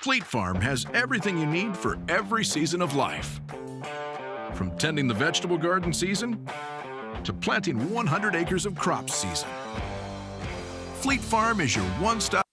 Fleet Farm has everything you need for every season of life. From tending the vegetable garden season to planting 100 acres of crops season. Fleet Farm is your one-stop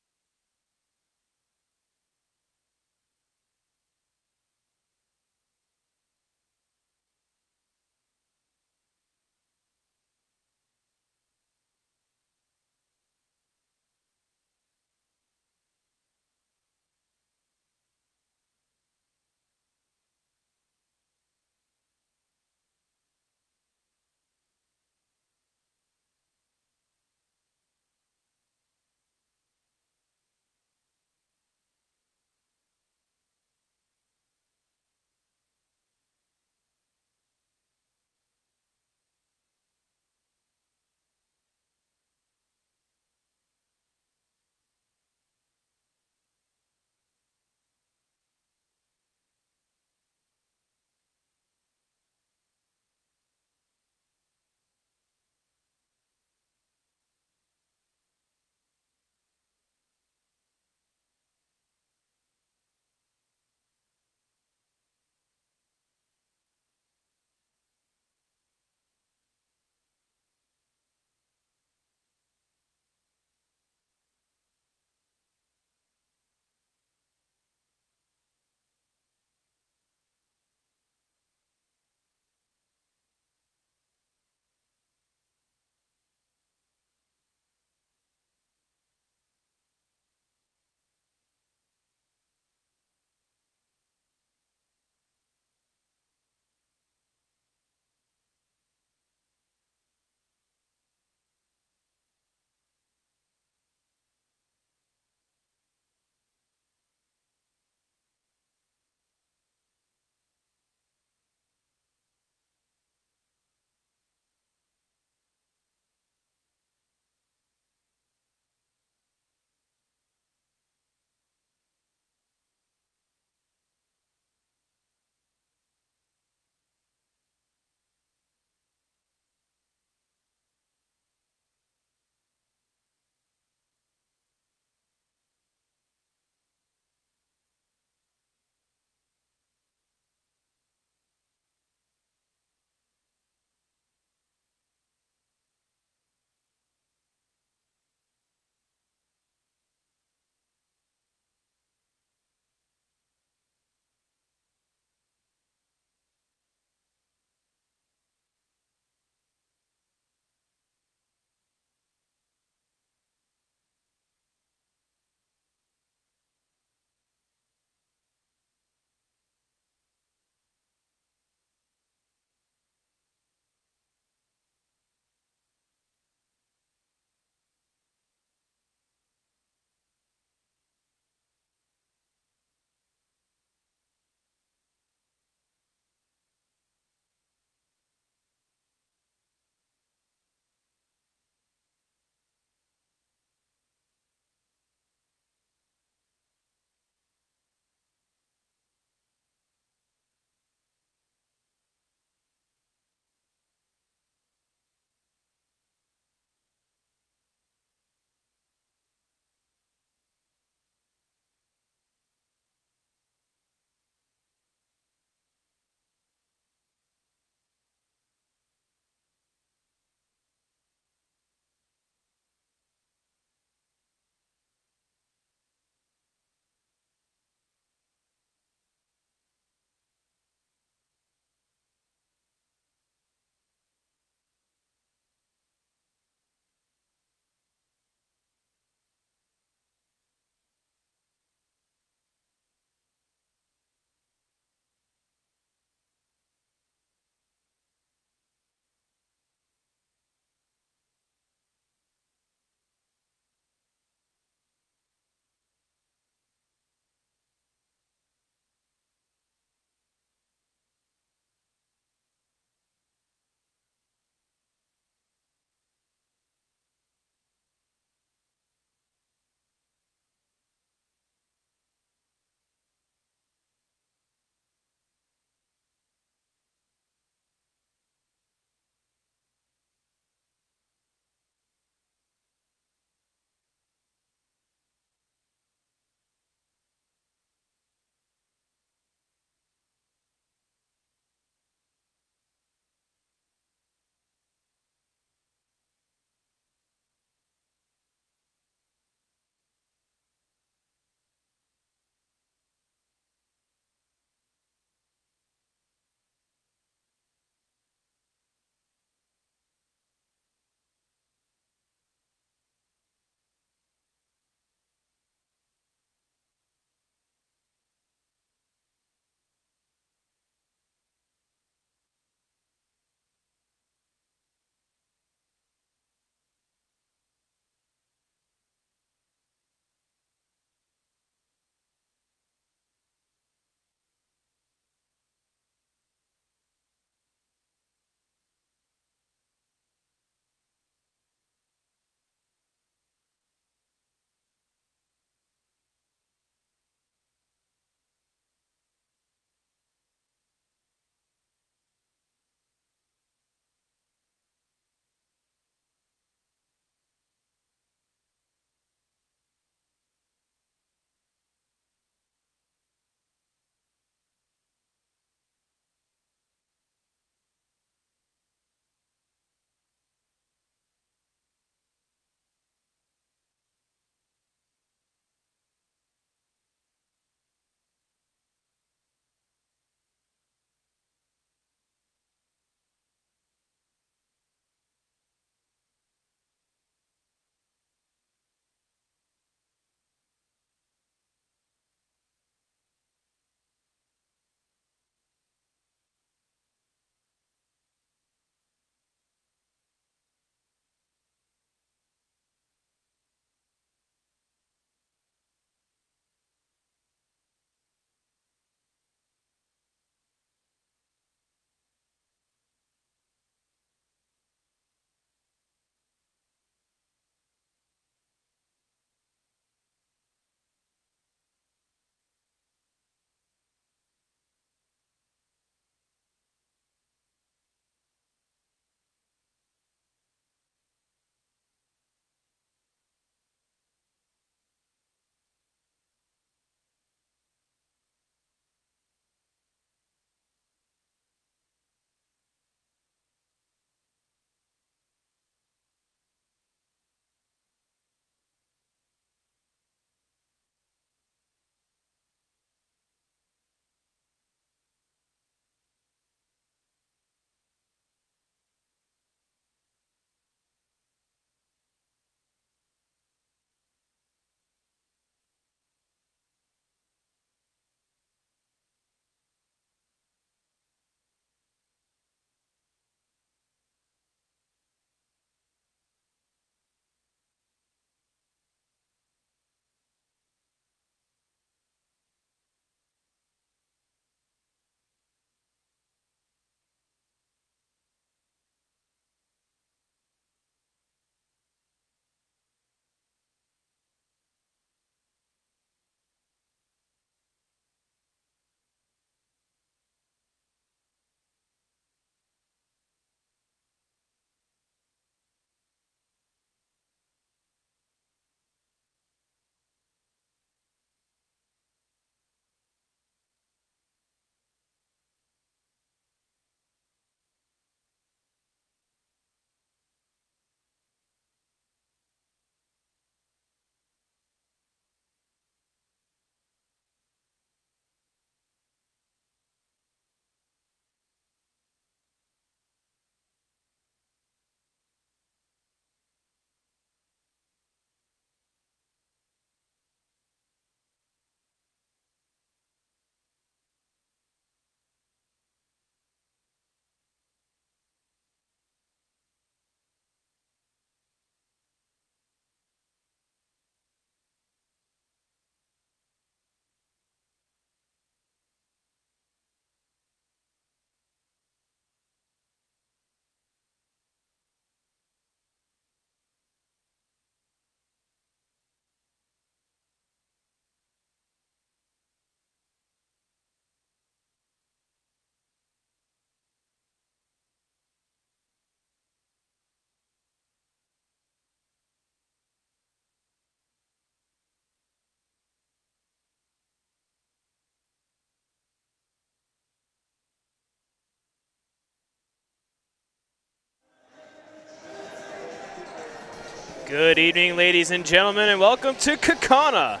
Good evening, ladies and gentlemen, and welcome to Kaukauna,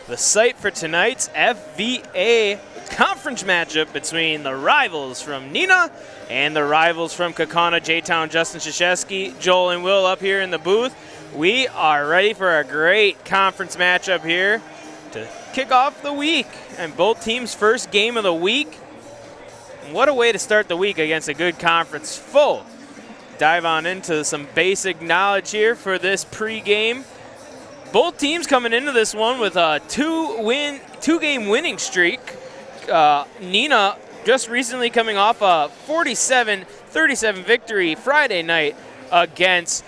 the site for tonight's FVA conference matchup between the rivals from Neenah and the rivals from Kaukauna, J-Town, Justin Krzyzewski, Joel, and Will up here in the booth. We are ready for a great conference matchup here to kick off the week, and both teams' first game of the week. And what a way to start the week against a good conference foe. Dive on into some basic knowledge here for this pregame. Both teams coming into this one with a two-game winning streak. Neenah just recently coming off a 47-37 victory Friday night against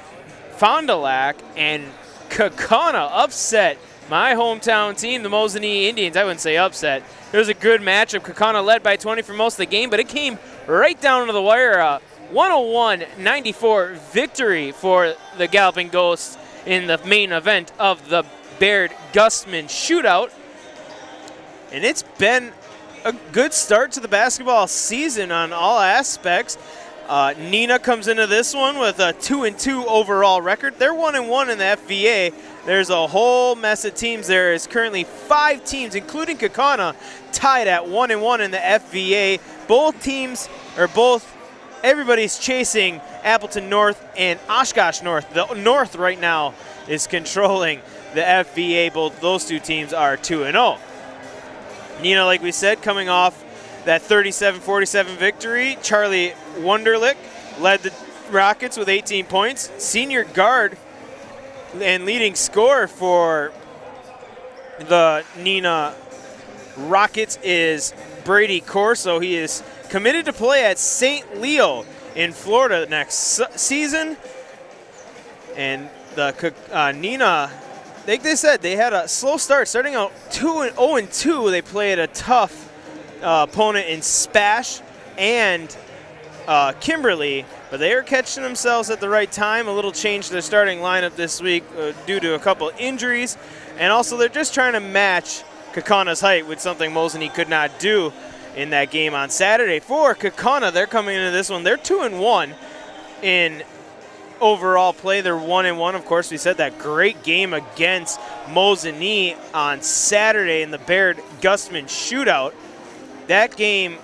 Fond du Lac, and Kaukauna upset my hometown team, the Mosinee Indians. I wouldn't say upset. It was a good matchup. Kaukauna led by 20 for most of the game, but it came right down to the wire. 101-94 victory for the Galloping Ghosts in the main event of the Baird-Gustman shootout. And it's been a good start to the basketball season on all aspects. Neenah comes into this one with a 2-2 overall record. They're 1-1 in the FVA. There's a whole mess of teams. There is currently 5 teams, including Kaukauna, tied at 1-1 in the FVA. Everybody's chasing Appleton North and Oshkosh North. The North right now is controlling the FVA. Both those two teams are 2-0. Neenah, like we said, coming off that 37-47 victory. Charlie Wunderlich led the Rockets with 18 points. Senior guard and leading scorer for the Neenah Rockets is Brady Corso. He is committed to play at St. Leo in Florida next season. And the Neenah, like they said, they had a slow start, starting out 0-2. They played a tough opponent in Spash and Kimberly, but they are catching themselves at the right time. A little change to their starting lineup this week due to a couple injuries, and also they're just trying to match Kaukauna's height with something Mosinee could not do in that game on Saturday. For Kaukauna, they're coming into this one. They're 2-1 in overall play. They're 1-1. Of course, we said that great game against Mosinee on Saturday in the Baird-Gustman shootout. That game,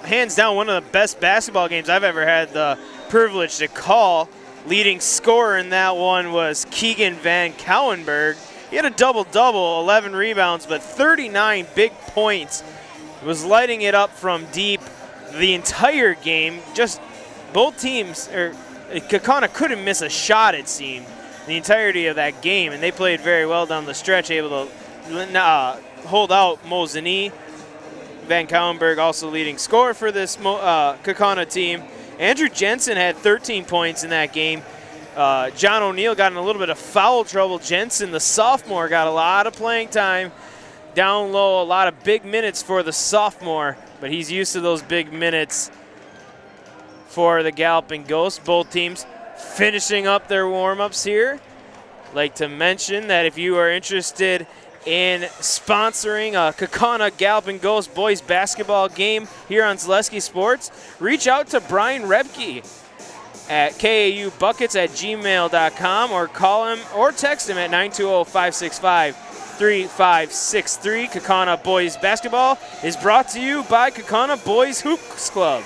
hands down, one of the best basketball games I've ever had the privilege to call. Leading scorer in that one was Keegan Van Cowenberg. He had a double-double, 11 rebounds, but 39 big points. Was lighting it up from deep the entire game. Just both teams, Kaukauna couldn't miss a shot, it seemed, the entirety of that game, and they played very well down the stretch, able to hold out Mosinee. Van Cowenberg also leading scorer for this Kaukauna team. Andrew Jensen had 13 points in that game. John O'Neill got in a little bit of foul trouble. Jensen, the sophomore, got a lot of playing time. Down low, a lot of big minutes for the sophomore, but he's used to those big minutes for the Galloping Ghosts. Both teams finishing up their warm-ups here. Like to mention that if you are interested in sponsoring a Kaukauna Galloping Ghost boys basketball game here on Zaleski Sports, reach out to Brian Rebke at kaubuckets@gmail.com, or call him or text him at 920-565-3563. Kaukauna Boys Basketball is brought to you by Kaukauna Boys Hoops Club.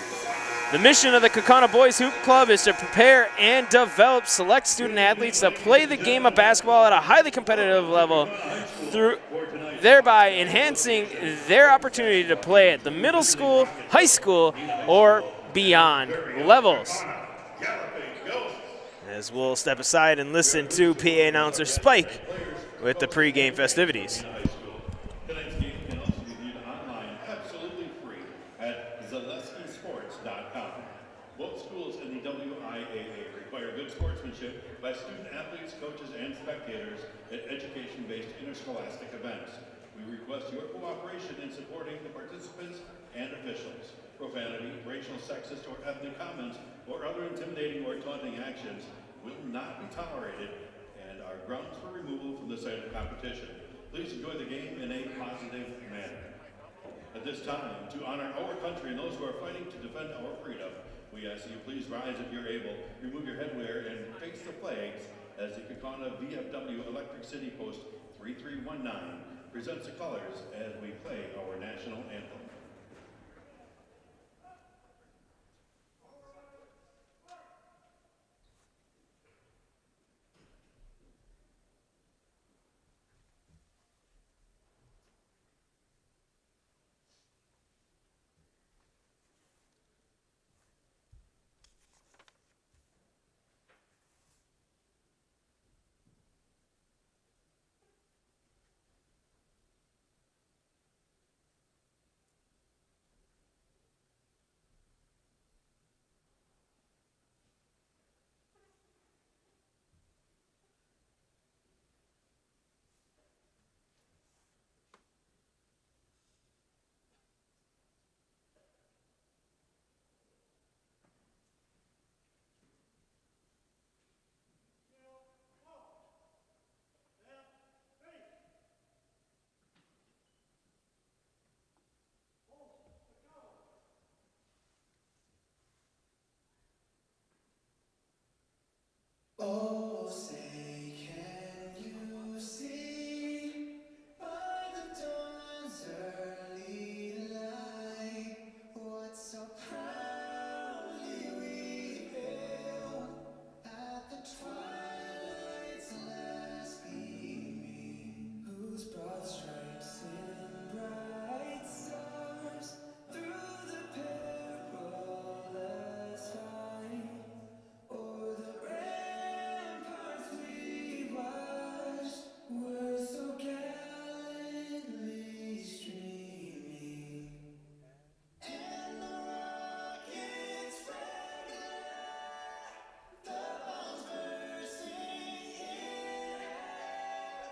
The mission of the Kaukauna Boys Hoop Club is to prepare and develop select student athletes to play the game of basketball at a highly competitive level, thereby enhancing their opportunity to play at the middle school, high school, or beyond levels. As we'll step aside and listen to PA announcer Spike with the pregame festivities. Tonight's game can also be viewed online absolutely free at ZaleskiSports.com. Both schools in the WIAA require good sportsmanship by student athletes, coaches, and spectators at education-based interscholastic events. We request your cooperation in supporting the participants and officials. Profanity, racial, sexist, or ethnic comments, or other intimidating or taunting actions will not be tolerated and are grounds for removal from the site of competition. Please enjoy the game in a positive manner. At this time, to honor our country and those who are fighting to defend our freedom, we ask that you please rise if you're able, remove your headwear, and face the flags as the Kaukauna VFW Electric City Post 3319 presents the colors as we play our national anthem. Oh, say can you see by the dawn's early light what so proudly we hailed at the twilight's last gleaming, whose broad stripes and bright stars through the perilous fight o'er the ramparts we watched were so gallantly streaming, and the rockets regular, the bombs bursting in air,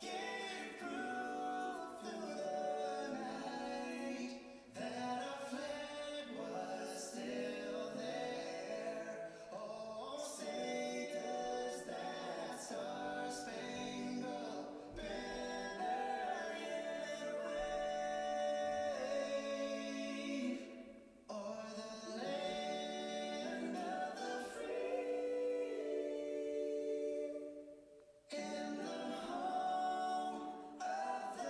gave proof through the night that our flag was still there. Oh, say does that star-spangled banner yet wave o'er the land of the free and the home of the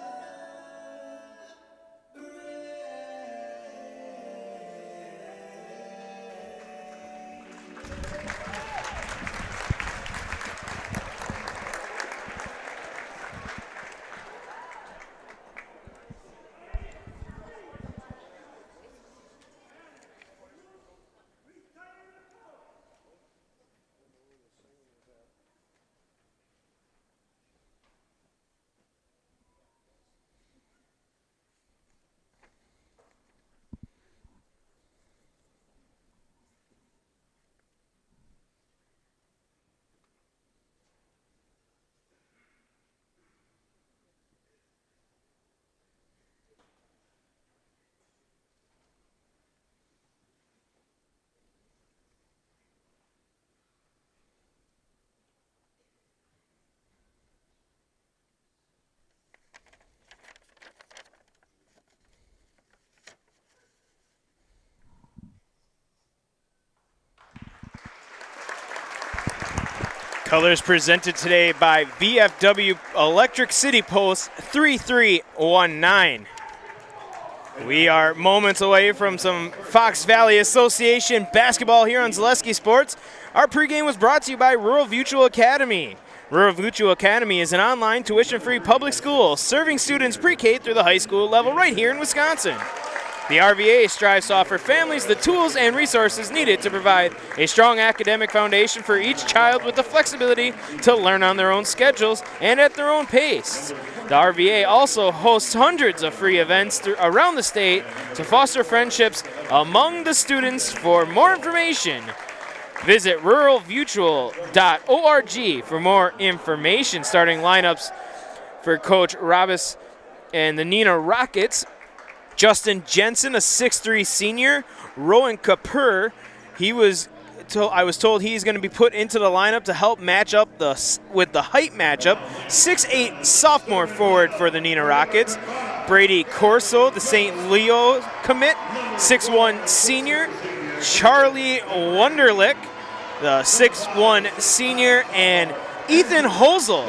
Colors presented today by VFW Electric City Post 3319. We are moments away from some Fox Valley Association basketball here on Zaleski Sports. Our pregame was brought to you by Rural Mutual Academy. Rural Mutual Academy is an online tuition-free public school serving students pre-K through the high school level right here in Wisconsin. The RVA strives to offer families the tools and resources needed to provide a strong academic foundation for each child with the flexibility to learn on their own schedules and at their own pace. The RVA also hosts hundreds of free events around the state to foster friendships among the students. For more information, visit ruralmutual.org for more information. Starting lineups for Coach Robis and the Neenah Rockets: Justin Jensen, a 6'3" senior. Rowan Kapur, I was told he's going to be put into the lineup to help match up with the height matchup. 6'8" sophomore forward for the Neenah Rockets. Brady Corso, the St. Leo commit, 6'1" senior. Charlie Wunderlich, the 6'1" senior. And Ethan Hosel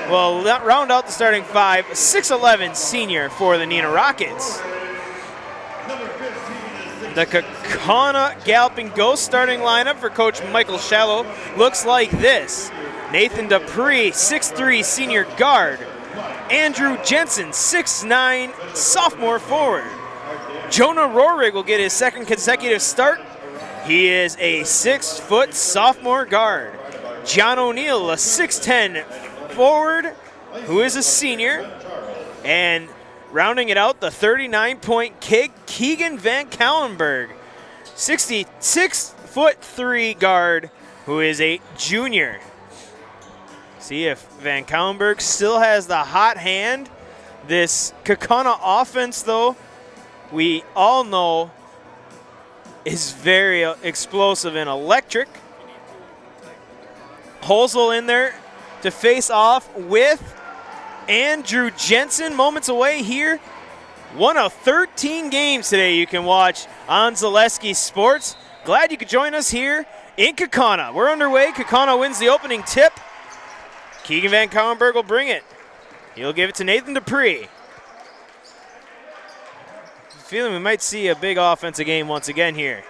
will round out the starting five, 6'11" senior for the Neenah Rockets. The Kaukauna Galloping Ghost starting lineup for Coach Michael Shallow looks like this. Nathan Dupree, 6'3" senior guard. Andrew Jensen, 6'9", sophomore forward. Jonah Rohrig will get his second consecutive start. He is a 6-foot sophomore guard. John O'Neill, a 6'10" forward who is a senior. And rounding it out, the 39-point kick, Keegan Van Kallenberg, 6'3" guard who is a junior. See if Van Kallenberg still has the hot hand. This Kaukauna offense, though, we all know is very explosive and electric. Hosel in there to face off with Andrew Jensen, moments away here. One of 13 games today you can watch on Zaleski Sports. Glad you could join us here in Kaukauna. We're underway. Kaukauna wins the opening tip. Keegan Van Kallenberg will bring it. He'll give it to Nathan Dupree. Feeling we might see a big offensive game once again here.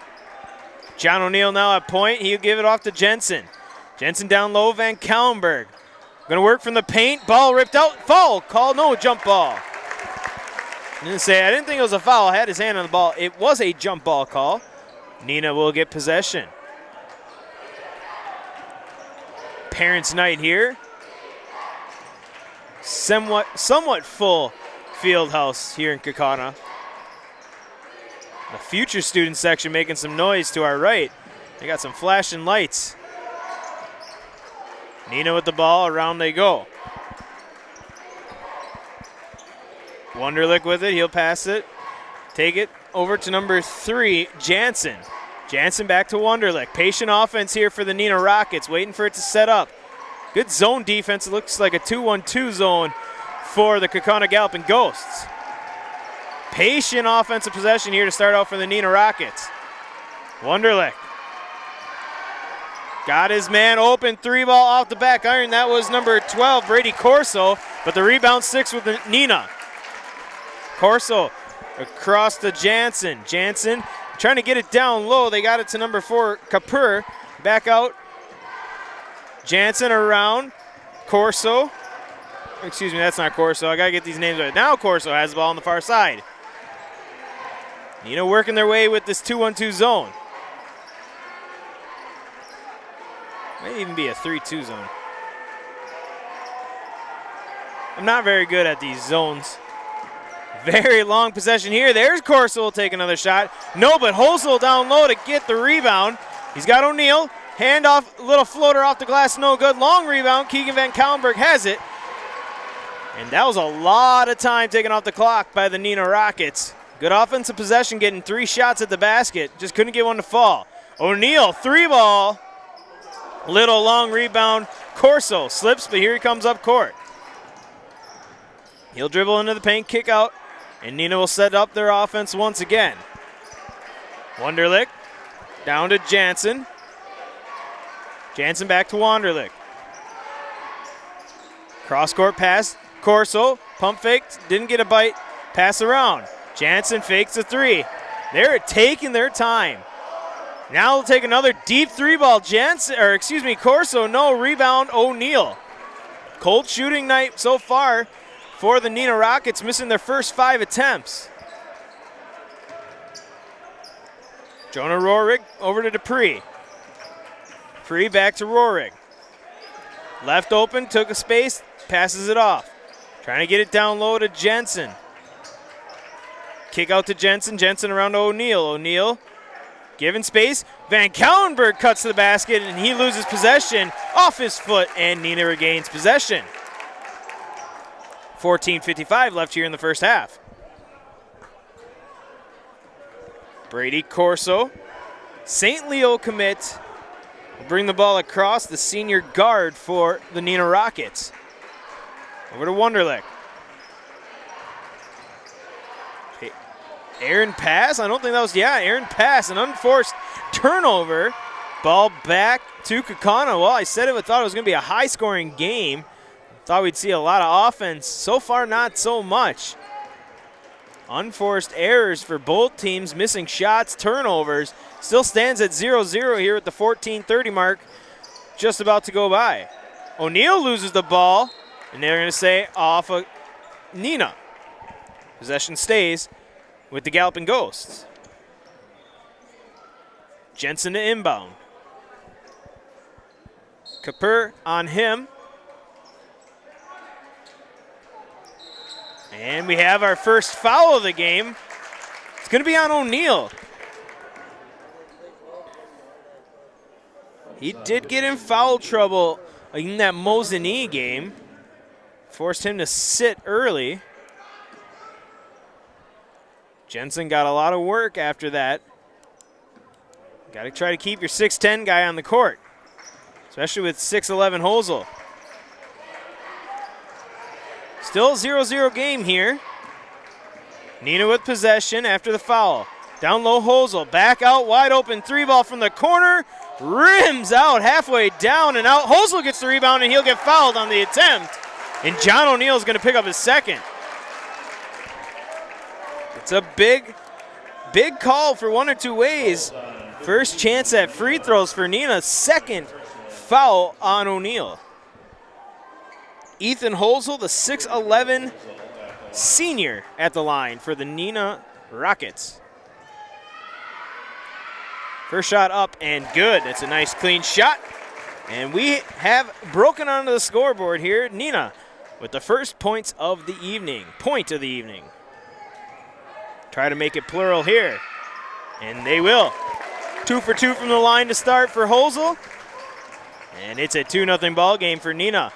John O'Neill now at point. He'll give it off to Jensen. Jensen down low, Van Kallenberg. Going to work from the paint. Ball ripped out. Foul call. No, jump ball. I didn't think it was a foul. I had his hand on the ball. It was a jump ball call. Neenah will get possession. Parents' night here. Somewhat full field house here in Kaukauna. The future student section making some noise to our right. They got some flashing lights. Neenah with the ball, around they go. Wunderlich with it, he'll pass it. Take it over to number 3, Jansen. Jansen back to Wunderlich. Patient offense here for the Neenah Rockets, waiting for it to set up. Good zone defense. It looks like a 2-1-2 zone for the Kaukauna Galloping Ghosts. Patient offensive possession here to start out for the Neenah Rockets. Wunderlich. Got his man open, 3-ball off the back iron. That was number 12, Brady Corso, but the rebound sticks with the Neenah. Corso across to Jansen. Jansen trying to get it down low. They got it to number 4, Kapur. Back out. Jansen around. Corso. Excuse me, that's not Corso. I got to get these names right. Now Corso has the ball on the far side. Neenah working their way with this 2-1-2 zone. Might even be a 3-2 zone. I'm not very good at these zones. Very long possession here. There's Corso will take another shot. No, but Hosel down low to get the rebound. He's got O'Neill. Handoff, little floater off the glass, no good. Long rebound, Keegan Van Kallenberg has it. And that was a lot of time taken off the clock by the Neenah Rockets. Good offensive possession, getting 3 shots at the basket. Just couldn't get one to fall. O'Neill, 3-ball. Little long rebound. Corso slips, but here he comes up court. He'll dribble into the paint, kick out, and Neenah will set up their offense once again. Wunderlich down to Jansen. Jansen back to Wunderlich. Cross-court pass. Corso, pump fake, didn't get a bite. Pass around. Jansen fakes a 3. They're taking their time. Now they'll take another deep 3-ball. Corso, no, rebound, O'Neill. Cold shooting night so far for the Neenah Rockets, missing their first 5 attempts. Jonah Rohrig over to Dupree. Dupree back to Rohrig. Left open, took a space, passes it off. Trying to get it down low to Jensen. Kick out to Jensen. Jensen around to O'Neill. O'Neill given space. Van Kallenberg cuts to the basket, and he loses possession off his foot, and Neenah regains possession. 14:55 left here in the first half. Brady Corso. St. Leo commit. Will bring the ball across, the senior guard for the Neenah Rockets. Over to Wunderlich. Aaron pass? I don't think that was, Aaron pass. An unforced turnover. Ball back to Kaukauna. Well, I said it, but thought it was going to be a high-scoring game. Thought we'd see a lot of offense. So far, not so much. Unforced errors for both teams, missing shots, turnovers. Still stands at 0-0 here at the 14:30 mark, just about to go by. O'Neill loses the ball, and they're going to say off of Neenah. Possession stays with the Galloping Ghosts. Jensen to inbound. Kapur on him. And we have our first foul of the game. It's going to be on O'Neill. He did get in foul trouble in that Mosinee game. Forced him to sit early. Jensen got a lot of work after that. Got to try to keep your 6'10 guy on the court, especially with 6'11 Hosel. Still 0-0 game here. Neenah with possession after the foul. Down low Hosel, back out, wide open, 3-ball from the corner. Rims out, halfway down and out. Hosel gets the rebound and he'll get fouled on the attempt. And John O'Neill is going to pick up his second. It's a big call for one or two ways. First chance at free throws for Neenah. Second foul on O'Neill. Ethan Hosel, the 6'11 senior at the line for the Neenah Rockets. First shot up and good. That's a nice clean shot. And we have broken onto the scoreboard here. Neenah with the first points of the evening. Point of the evening. Try to make it plural here. And they will. 2 for 2 from the line to start for Hosel. And it's a 2-0 ball game for Neenah.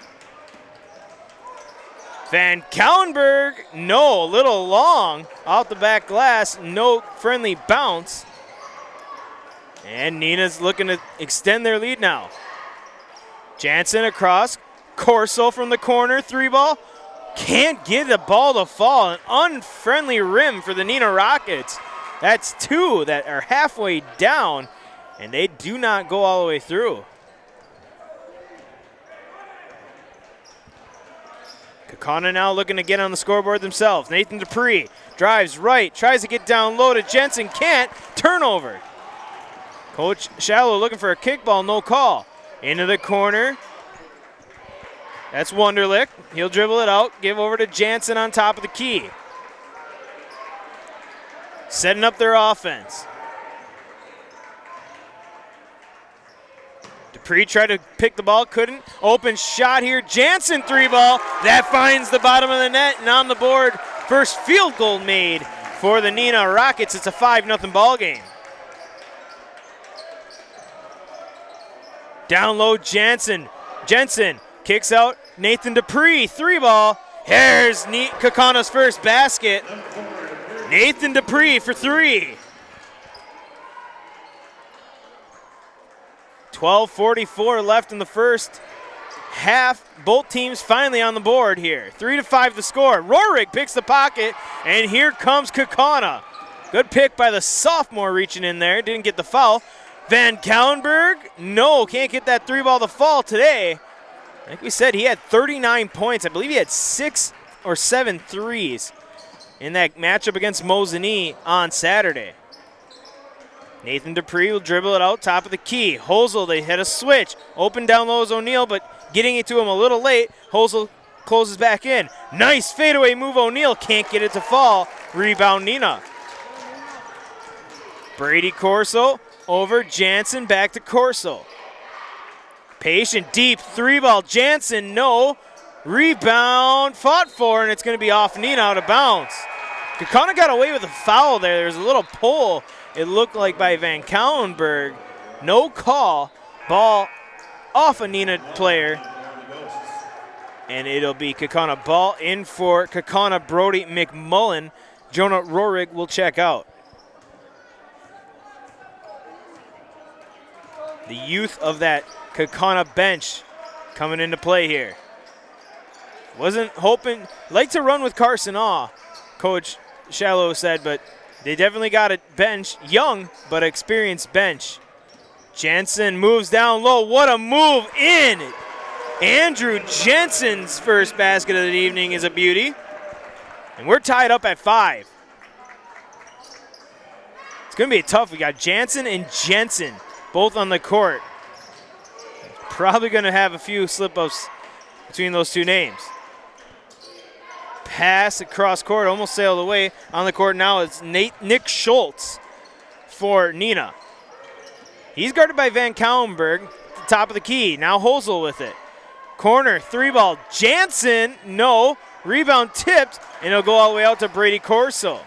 Van Kauenberg, no, a little long. Out the back glass, no friendly bounce. And Neenah's looking to extend their lead now. Jansen across. Corso from the corner, 3-ball. Can't get the ball to fall. An unfriendly rim for the Neenah Rockets. That's 2 that are halfway down, and they do not go all the way through. Kaukauna now looking to get on the scoreboard themselves. Nathan Dupree drives right, tries to get down low to Jensen, can't. Turnover. Coach Shallow looking for a kickball, no call. Into the corner. That's Wunderlich. He'll dribble it out, give over to Jansen on top of the key. Setting up their offense. Dupree tried to pick the ball, couldn't. Open shot here, Jansen 3-ball. That finds the bottom of the net, and on the board, first field goal made for the Neenah Rockets. It's a 5-0 ball game. Down low, Jensen kicks out, Nathan Dupree, 3-ball. Here's Kaukauna's first basket. Nathan Dupree for 3. 12:44 left in the first half. Both teams finally on the board here. 3-5 the score. Roerig picks the pocket, and here comes Kaukauna. Good pick by the sophomore reaching in there. Didn't get the foul. Van Kauenberg, no, can't get that 3-ball to fall today. Like we said, he had 39 points. I believe he had 6 or 7 threes in that matchup against Mosinee on Saturday. Nathan Dupree will dribble it out, top of the key. Hosel, they hit a switch. Open down low is O'Neill, but getting it to him a little late. Hosel closes back in. Nice fadeaway move, O'Neill. Can't get it to fall. Rebound, Neenah. Brady Corso over Jansen, back to Corso. Patient, deep, 3-ball. Jansen, no. Rebound, fought for, and it's going to be off Neenah, out of bounds. Kaukauna got away with a foul there. There's a little pull, it looked like, by Van Kauenberg. No call. Ball off a Neenah player. And it'll be Kaukauna. Ball in for Kaukauna. Brody McMullen. Jonah Roerig will check out. The youth of that Kaukauna bench coming into play here. Wasn't hoping, like to run with Carson Awe, Coach Shallow said, but they definitely got a bench, young but experienced bench. Jensen moves down low. What a move in! Andrew Jensen's first basket of the evening is a beauty. And we're tied up at 5. It's going to be tough. We got Jansen and Jensen both on the court. Probably going to have a few slip-ups between those two names. Pass across court, almost sailed away. On the court now it's Nick Schultz for Neenah. He's guarded by Van Kaulenberg, at the top of the key. Now Hosel with it. Corner, 3-ball. Jansen, no. Rebound tipped, and it'll go all the way out to Brady Corso.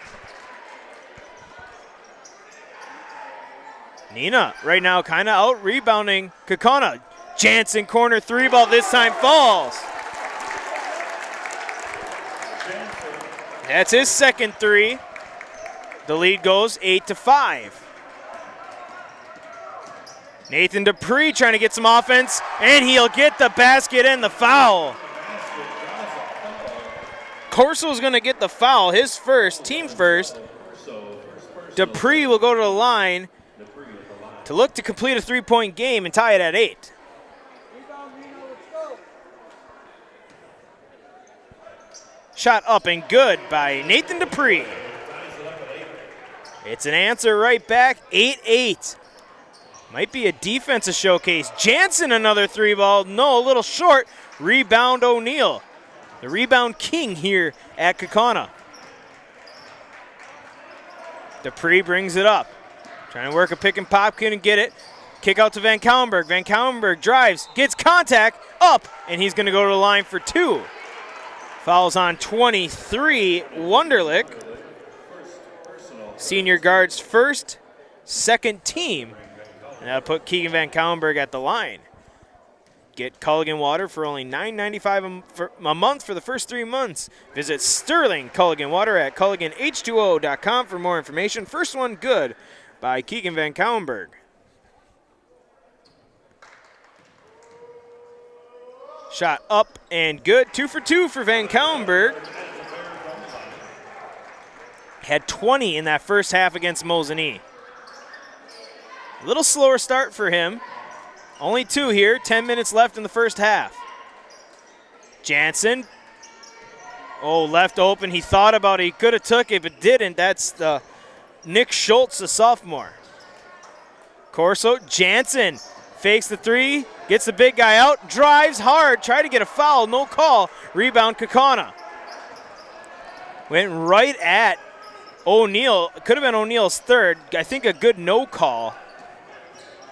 Neenah right now kind of out rebounding Kaukauna. Jansen corner, 3-ball, this time falls. That's his second 3. The lead goes 8-5. Nathan Dupree trying to get some offense, and he'll get the basket and the foul. Corso's going to get the foul, his first, team first. Dupree will go to the line to look to complete a 3-point game and tie it at 8. Shot up and good by Nathan Dupree. It's an answer right back, 8-8. Might be a defensive showcase. Jansen another 3-ball, no, a little short. Rebound O'Neal. The rebound king here at Kaukauna. Dupree brings it up. Trying to work a pick and pop, couldn't get it. Kick out to Van Kaulenberg. Van Kaulenberg drives, gets contact, up, and he's going to go to the line for 2. Fouls on 23, Wunderlich. Senior guard's first, second team. And that'll put Keegan Van Kaulenberg at the line. Get Culligan Water for only $9.95 a month for the first 3 months. Visit Sterling Culligan Water at CulliganH2O.com for more information. First one good by Keegan Van Kaulenberg. Shot up and good. 2 for 2 for Van Kaulenberg. Had 20 in that first half against Mosinee. A little slower start for him. Only 2 here, 10 minutes left in the first half. Jansen. Oh, left open. He thought about it. He could have took it, but didn't. That's the Nick Schultz, the sophomore. Corso. Jansen fakes the 3, gets the big guy out, drives hard, tried to get a foul, no call. Rebound Kaukauna. Went right at O'Neal. Could have been O'Neal's third. I think a good no call.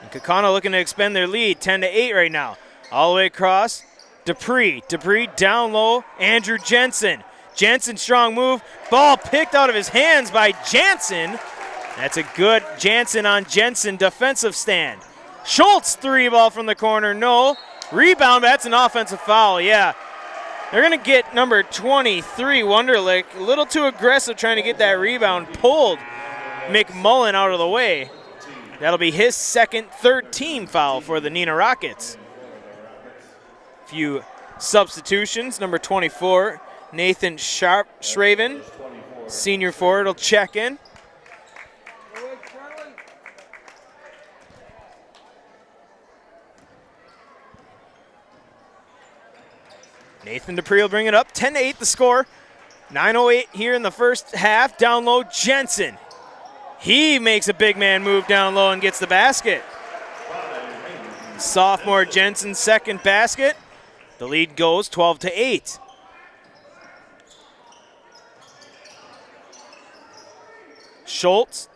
And Kaukauna looking to expand their lead, 10-8 right now. All the way across, Dupree. Dupree down low, Andrew Jensen. Jensen, strong move. Ball picked out of his hands by Jansen. That's a good Jansen on Jensen defensive stand. Schultz, 3-ball from the corner, no. Rebound, that's an offensive foul, yeah. They're going to get number 23, Wunderlich. A little too aggressive trying to get that rebound. Pulled McMullen out of the way. That'll be his third team foul for the Neenah Rockets. Few substitutions. Number 24, Nathan Schraven, senior forward, will check in. Nathan Dupree will bring it up. 10-8 the score. 9:08 here in the first half. Down low, Jensen. He makes a big man move down low and gets the basket. Sophomore Jensen's second basket. The lead goes 12-8. Schultz,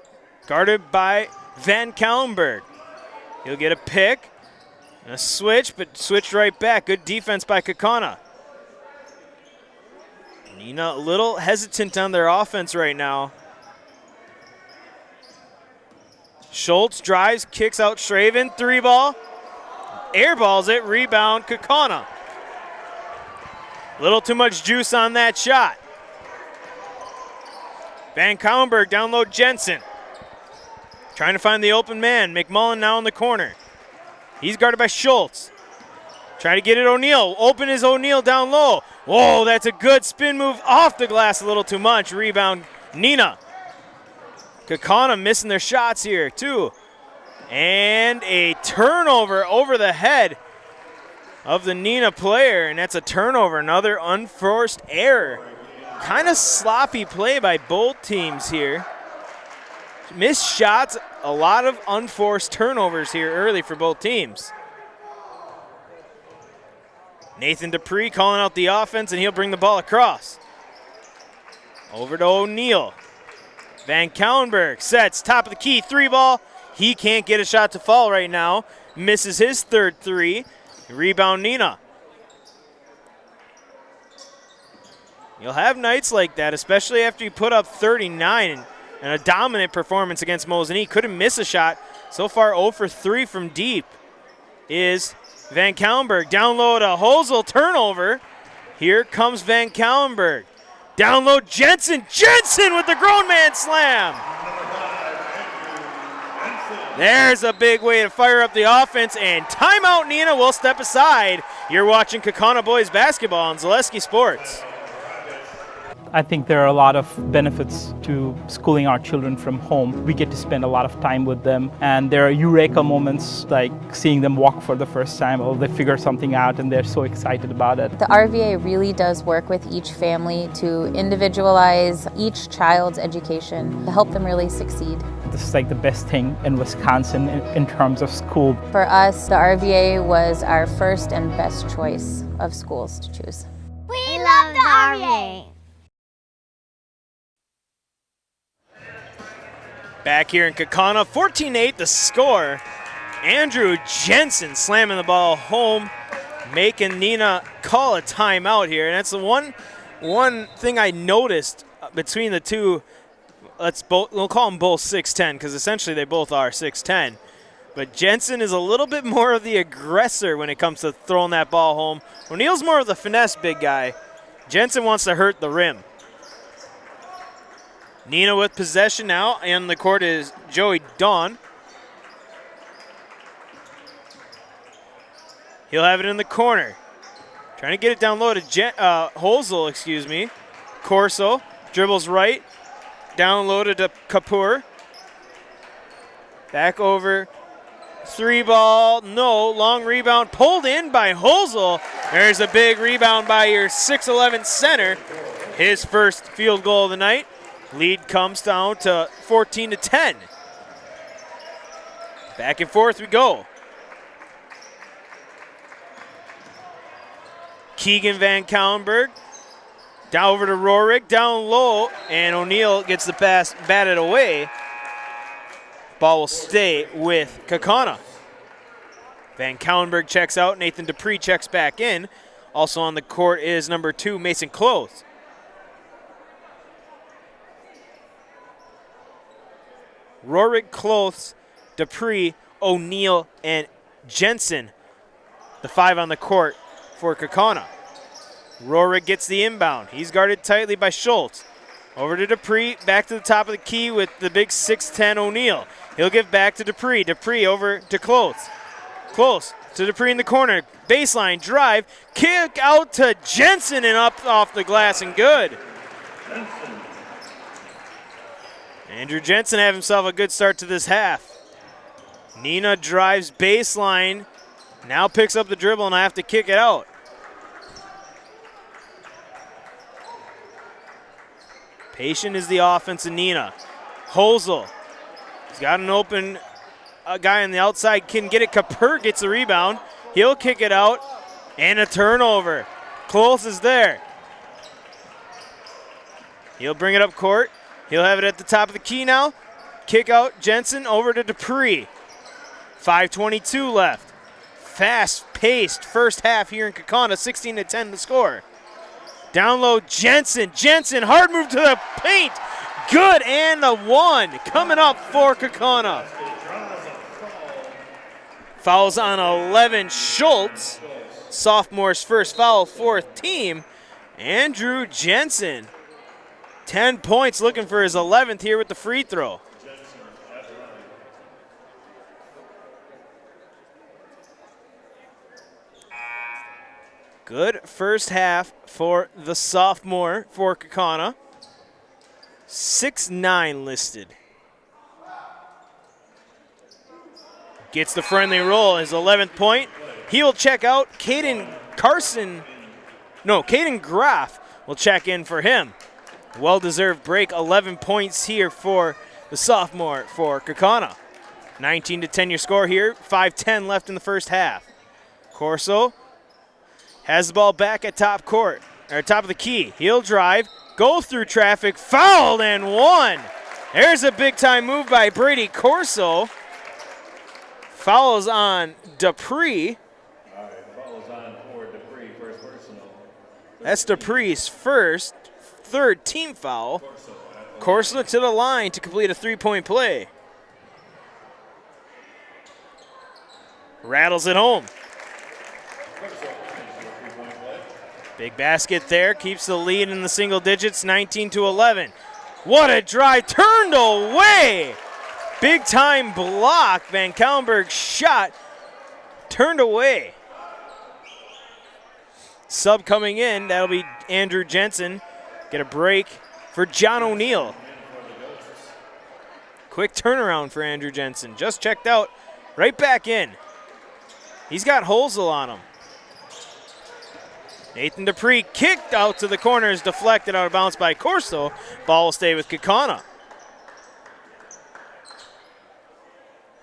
guarded by Van Kaulenberg. He'll get a pick and a switch, but switched right back. Good defense by Kaukauna. Neenah a little hesitant on their offense right now. Schultz drives, kicks out Schraven, 3-ball. Airballs it, rebound Kaukauna. Little too much juice on that shot. Van Kaulenberg down low, Jensen. Trying to find the open man. McMullen now in the corner. He's guarded by Schultz. Trying to get it O'Neal. Open is O'Neal down low. Whoa, that's a good spin move off the glass a little too much. Rebound Neenah. Kaukauna missing their shots here too. And a turnover over the head of the Neenah player, and that's a turnover, another unforced error. Kind of sloppy play by both teams here. Missed shots, a lot of unforced turnovers here early for both teams. Nathan Dupree calling out the offense, and he'll bring the ball across. Over to O'Neal. Van Kallenberg sets, top of the key, 3-ball. He can't get a shot to fall right now. Misses his third 3. Rebound Neenah. You'll have nights like that, especially after you put up 39 and a dominant performance against Mosinee. Couldn't miss a shot. So far 0 for 3 from deep is Van Kallenberg. Down low to Hosel, turnover. Here comes Van Kallenberg. Down low, Jensen. Jensen with the grown man slam. There's a big way to fire up the offense, and timeout. Neenah will step aside. You're watching Kaukauna boys basketball on Zaleski Sports. I think there are a lot of benefits to schooling our children from home. We get to spend a lot of time with them, and there are eureka moments like seeing them walk for the first time, or they figure something out and they're so excited about it. The RVA really does work with each family to individualize each child's education to help them really succeed. This is like the best thing in Wisconsin in terms of school. For us, the RVA was our first and best choice of schools to choose. We love the RVA. Back here in Kaukauna, 14-8 the score. Andrew Jensen slamming the ball home, making Neenah call a timeout here. And that's the one thing I noticed between the two. We'll call them both 6'10", because essentially they both are 6'10". But Jensen is a little bit more of the aggressor when it comes to throwing that ball home. O'Neal's more of the finesse big guy. Jensen wants to hurt the rim. Neenah with possession now, and the court is Joey Dawn. He'll have it in the corner. Trying to get it down low to Hosel, excuse me. Corso dribbles right, down low to Kapoor. Back over, 3-ball, no, long rebound, pulled in by Hosel. There's a big rebound by your 6'11" center. His first field goal of the night. Lead comes down to 14-10. Back and forth we go. Keegan Van Kallenberg down over to Rorik, down low, and O'Neal gets the pass batted away. Ball will stay with Kaukauna. Van Kallenberg checks out, Nathan Dupree checks back in. Also on the court is number 2, Mason Close. Rorik, Close, Dupree, O'Neal, and Jensen, the 5 on the court for Kaukauna. Rorik gets the inbound. He's guarded tightly by Schultz. Over to Dupree, back to the top of the key with the big 6'10" O'Neal. He'll give back to Dupree. Dupree over to Close. Close to Dupree in the corner. Baseline drive, kick out to Jensen and up off the glass and good. Andrew Jensen have himself a good start to this half. Neenah drives baseline, now picks up the dribble and I have to kick it out. Patient is the offense in Neenah. Hosel, he's got an open guy on the outside, can get it. Kapoor gets the rebound. He'll kick it out and a turnover. Close is there. He'll bring it up court. He'll have it at the top of the key now. Kick out, Jensen over to Dupree. 5:22 left. Fast-paced first half here in Kaukauna, 16-10 the score. Down low, Jensen. Jensen, hard move to the paint. Good, and the 1 coming up for Kaukauna. Fouls on 11, Schultz. Sophomore's first foul, 4th team. Andrew Jensen. 10 points, looking for his 11th here with the free throw. Good first half for the sophomore for Kaukauna. 6'9" listed. Gets the friendly roll, his 11th point. He'll check out. Caden Graff will check in for him. Well-deserved break, 11 points here for the sophomore for Kaukauna. 19-10 your score here, 5:10 left in the first half. Corso has the ball back at top of the key. He'll drive, go through traffic, fouled and one. There's a big-time move by Brady Corso. Fouls on Dupree. All right, fouls on for Dupree, first personal. That's Dupree's third team foul. Corso to the line to complete a 3-point play. Rattles it home. Big basket there, keeps the lead in the single digits, 19-11. What a drive, turned away. Big time block, Van Kallenberg's shot turned away. Sub coming in, that'll be Andrew Jensen. Get a break for John O'Neill. Quick turnaround for Andrew Jensen, just checked out, right back in. He's got Holzel on him. Nathan Dupree kicked out to the corners, deflected out of bounds by Corso. Ball will stay with Kaukauna.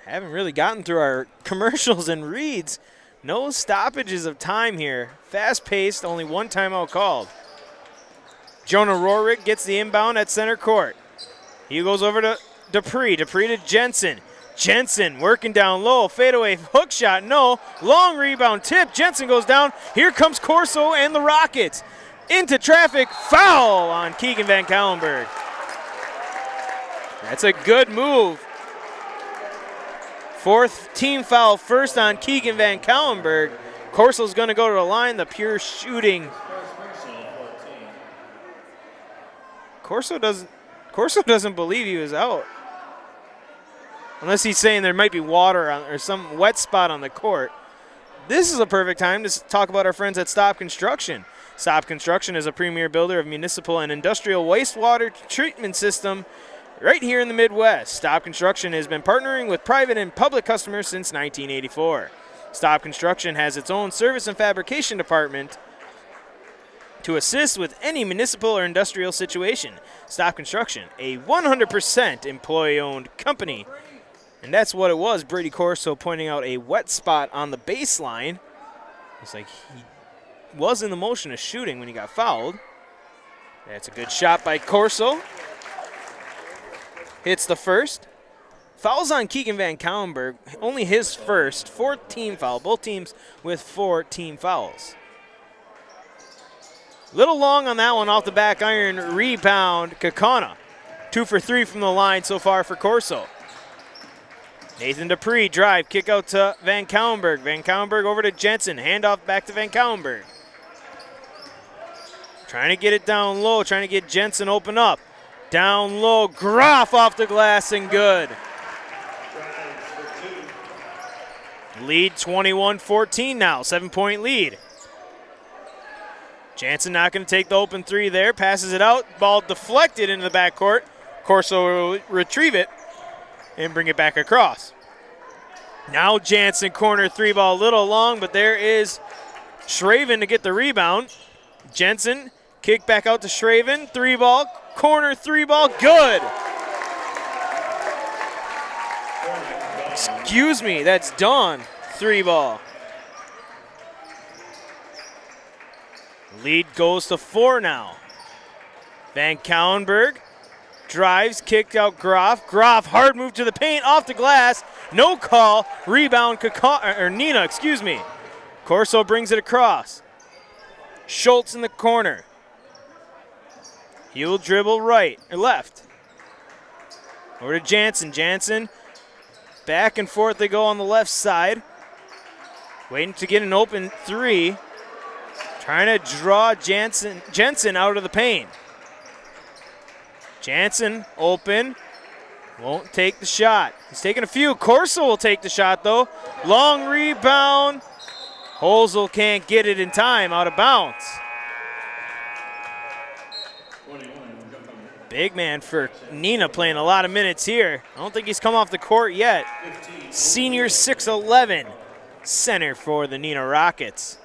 Haven't really gotten through our commercials and reads. No stoppages of time here. Fast-paced, only one timeout called. Jonah Rorick gets the inbound at center court. He goes over to Dupree. Dupree to Jensen. Jensen working down low, fadeaway hook shot, no. Long rebound tip, Jensen goes down. Here comes Corso and the Rockets. Into traffic, foul on Keegan Van Kallenberg. That's a good move. Fourth team foul, first on Keegan Van Kallenberg. Corso's gonna go to the line, the pure shooting. Corso doesn't believe he was out. Unless he's saying there might be water or some wet spot on the court. This is a perfect time to talk about our friends at Stop Construction. Stop Construction is a premier builder of municipal and industrial wastewater treatment system right here in the Midwest. Stop Construction has been partnering with private and public customers since 1984. Stop Construction has its own service and fabrication department to assist with any municipal or industrial situation. Stop Construction, a 100% employee-owned company. And that's what it was. Brady Corso pointing out a wet spot on the baseline. It's like he was in the motion of shooting when he got fouled. That's a good shot by Corso. Hits the first. Fouls on Keegan Van Kallenberg. Only his first. Fourth team foul. Both teams with 4 team fouls. Little long on that one off the back iron. Rebound, Kaukauna. 2 for 3 from the line so far for Corso. Nathan Dupree, drive, kick out to Van Kallenberg. Van Kallenberg over to Jensen. Handoff back to Van Kallenberg. Trying to get it down low, trying to get Jensen open up. Down low, Groff off the glass and good. Lead 21-14 now, 7-point lead. Jansen not going to take the open three there, passes it out, ball deflected into the backcourt. Corso will retrieve it and bring it back across. Now Jansen corner three ball, a little long, but there is Shraven to get the rebound. Jensen, kick back out to Shraven, three ball, corner three ball, good. Excuse me, that's Dawn, three ball. Lead goes to 4 now. Van Kallenberg drives, kicked out Groff. Groff, hard move to the paint, off the glass. No call. Rebound, Neenah, excuse me. Corso brings it across. Schultz in the corner. He'll dribble right or left. Over to Jansen. Jansen, back and forth they go on the left side. Waiting to get an open three. Trying to draw Jensen out of the paint. Jansen open, won't take the shot. He's taking a few. Corso will take the shot though. Long rebound. Holzel can't get it in time, out of bounds. Big man for Neenah playing a lot of minutes here. I don't think he's come off the court yet. Senior 6'11", center for the Neenah Rockets.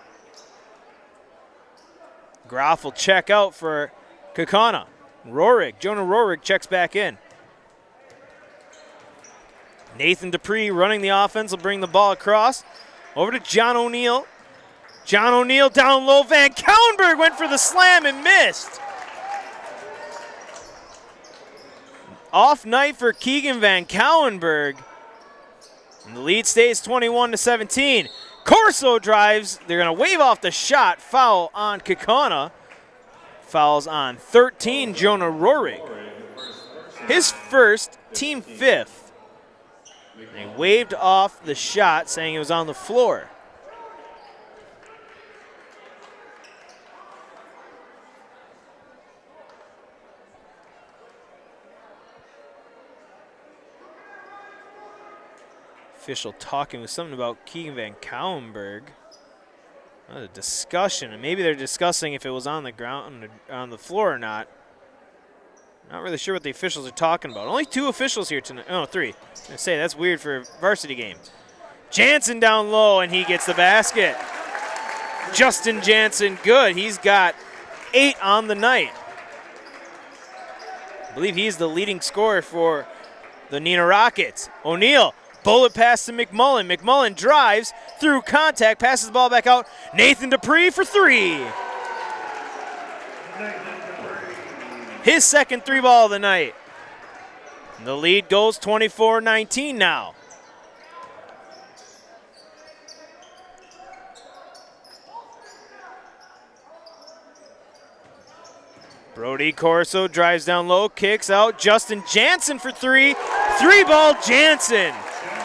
Groff will check out for Kaukauna. Jonah Rorig checks back in. Nathan Dupree running the offense will bring the ball across. Over to John O'Neill. John O'Neill down low. Van Cauwenberg went for the slam and missed. Off night for Keegan Van Cauwenberg. And the lead stays 21-17. Corso drives. They're going to wave off the shot. Foul on Kaukauna. Fouls on 13, Jonah Rorig. His first, team 5th. They waved off the shot, saying it was on the floor. Official talking with something about Keegan Van Cauwenberg. What a discussion, and maybe they're discussing if it was on the ground, on the floor or not. Not really sure what the officials are talking about. Only 2 officials here tonight. Oh, 3. I was gonna say that's weird for a varsity game. Jansen down low, and he gets the basket. Justin Jansen, good. He's got 8 on the night. I believe he's the leading scorer for the Neenah Rockets. O'Neal. Bullet pass to McMullen. McMullen drives through contact, passes the ball back out. Nathan Dupree for 3. His second 3-ball of the night. And the lead goes 24-19 now. Brody Corso drives down low, kicks out. Justin Jansen for 3. 3-ball Jansen.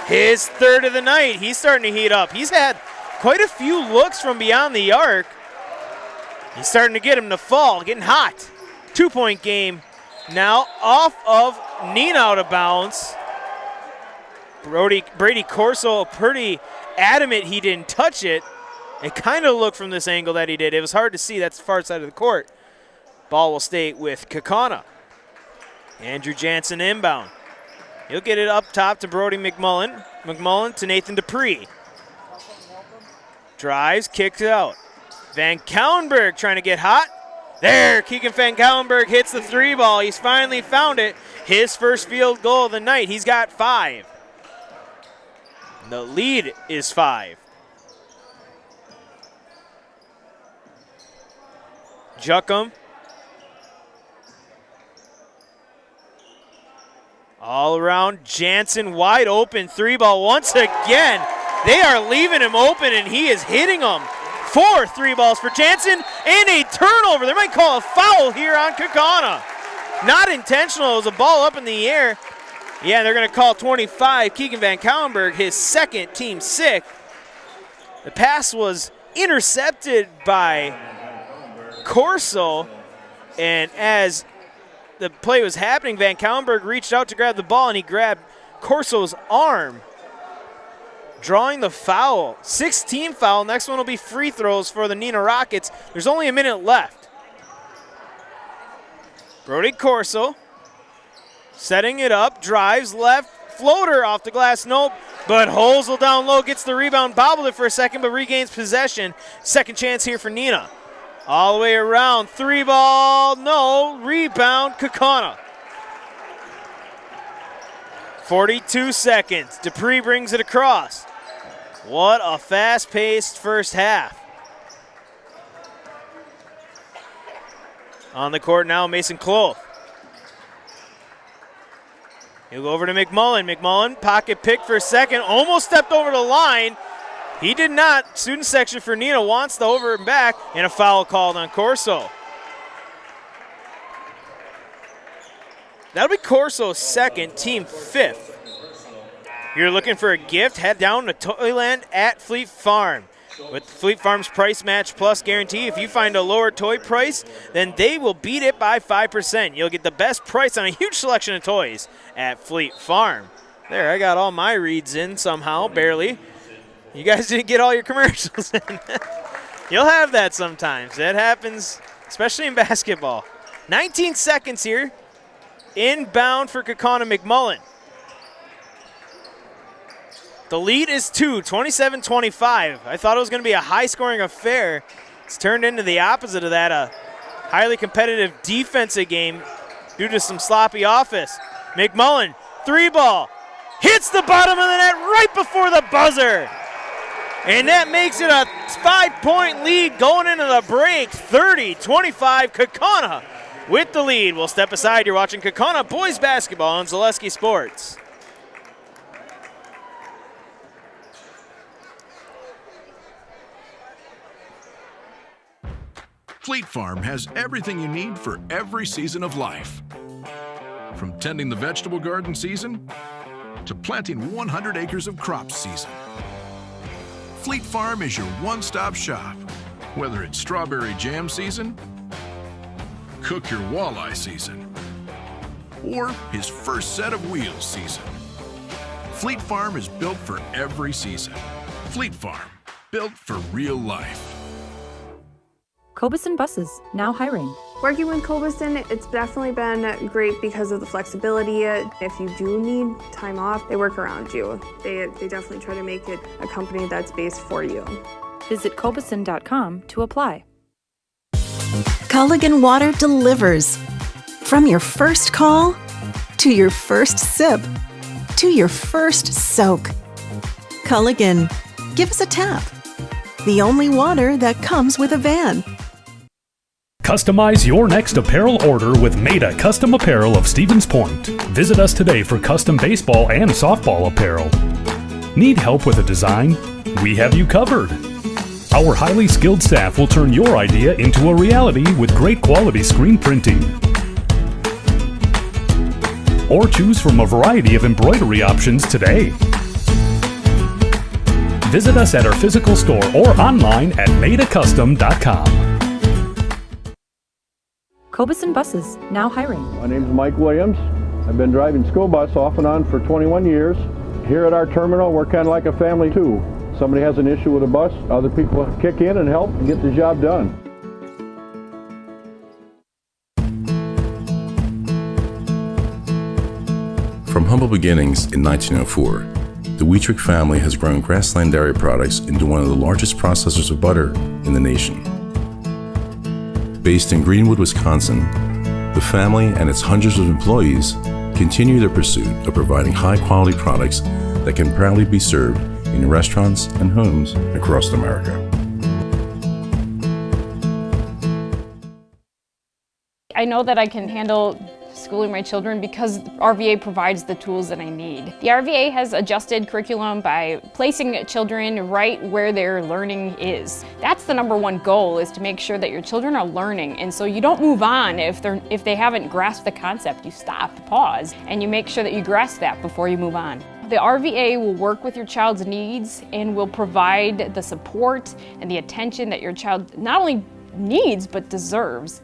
His third of the night. He's starting to heat up. He's had quite a few looks from beyond the arc. He's starting to get him to fall, getting hot. 2-point game now off of Neenah out of bounds. Brady Corso pretty adamant he didn't touch it. It kind of looked from this angle that he did. It was hard to see. That's the far side of the court. Ball will stay with Kaukauna. Andrew Jansen inbound. He'll get it up top to Brody McMullen. McMullen to Nathan Dupree. Drives, kicks it out. Van Cauwenberg trying to get hot. There, Keegan Van Cauwenberg hits the 3-ball. He's finally found it. His first field goal of the night. He's got 5. The lead is 5. Juckum. All around, Jansen wide open, 3-ball once again. They are leaving him open, and he is hitting them. 4 3-balls for Jansen, and a turnover. They might call a foul here on Kaukauna. Not intentional, it was a ball up in the air. Yeah, they're going to call 25, Keegan Van Cauwenberg, his second, team 6th. The pass was intercepted by Corso, and as the play was happening, Van Cauwenberg reached out to grab the ball, and he grabbed Corso's arm, drawing the foul. 6-team foul. Next one will be free throws for the Neenah Rockets. There's only a minute left. Brody Corso setting it up, drives left, floater off the glass, nope. But Holzel down low, gets the rebound, bobbled it for a second, but regains possession. Second chance here for Neenah. All the way around, 3-ball, no, rebound, Kaukauna. 42 seconds, Dupree brings it across. What a fast-paced first half. On the court now, Mason Clough. He'll go over to McMullen. McMullen, pocket pick for a second, almost stepped over the line. He did not. Student section for Neenah wants the over and back, and a foul called on Corso. That'll be Corso's second, team 5th. You're looking for a gift, head down to Toyland at Fleet Farm. With Fleet Farm's price match plus guarantee, if you find a lower toy price, then they will beat it by 5%. You'll get the best price on a huge selection of toys at Fleet Farm. There, I got all my reads in somehow, barely. You guys didn't get all your commercials in. You'll have that sometimes. That happens, especially in basketball. 19 seconds here. Inbound for Kaukauna McMullen. The lead is 27-25. I thought it was going to be a high-scoring affair. It's turned into the opposite of that, a highly competitive defensive game due to some sloppy offense. McMullen, three ball, hits the bottom of the net right before the buzzer. And that makes it a 5-point lead going into the break, 30-25, Kaukauna with the lead. We'll step aside. You're watching Kaukauna boys basketball on Zaleski Sports. Fleet Farm has everything you need for every season of life. From tending the vegetable garden season to planting 100 acres of crops season. Fleet Farm is your one-stop shop. Whether it's strawberry jam season, cook your walleye season, or his first set of wheels season. Fleet Farm is built for every season. Fleet Farm, built for real life. Cobison Buses, now hiring. Working with Cobison, it's definitely been great because of the flexibility. If you do need time off, they work around you. They definitely try to make it a company that's based for you. Visit cobison.com to apply. Culligan Water delivers. From your first call, to your first sip, to your first soak. Culligan, give us a tap. The only water that comes with a van. Customize your next apparel order with Maida Custom Apparel of Stevens Point. Visit us today for custom baseball and softball apparel. Need help with a design? We have you covered. Our highly skilled staff will turn your idea into a reality with great quality screen printing. Or choose from a variety of embroidery options today. Visit us at our physical store or online at maidacustom.com. Cobison Buses, now hiring. My name is Mike Williams. I've been driving school bus off and on for 21 years. Here at our terminal, we're kind of like a family too. Somebody has an issue with a bus, other people kick in and help and get the job done. From humble beginnings in 1904, the Wheatrick family has grown Grassland Dairy Products into one of the largest processors of butter in the nation. Based in Greenwood, Wisconsin, the family and its hundreds of employees continue their pursuit of providing high-quality products that can proudly be served in restaurants and homes across America. I know that I can handle schooling my children because RVA provides the tools that I need. The RVA has adjusted curriculum by placing children right where their learning is. That's the number one goal, is to make sure that your children are learning, and so you don't move on if they haven't grasped the concept. You stop, pause, and you make sure that you grasp that before you move on. The RVA will work with your child's needs and will provide the support and the attention that your child not only needs but deserves.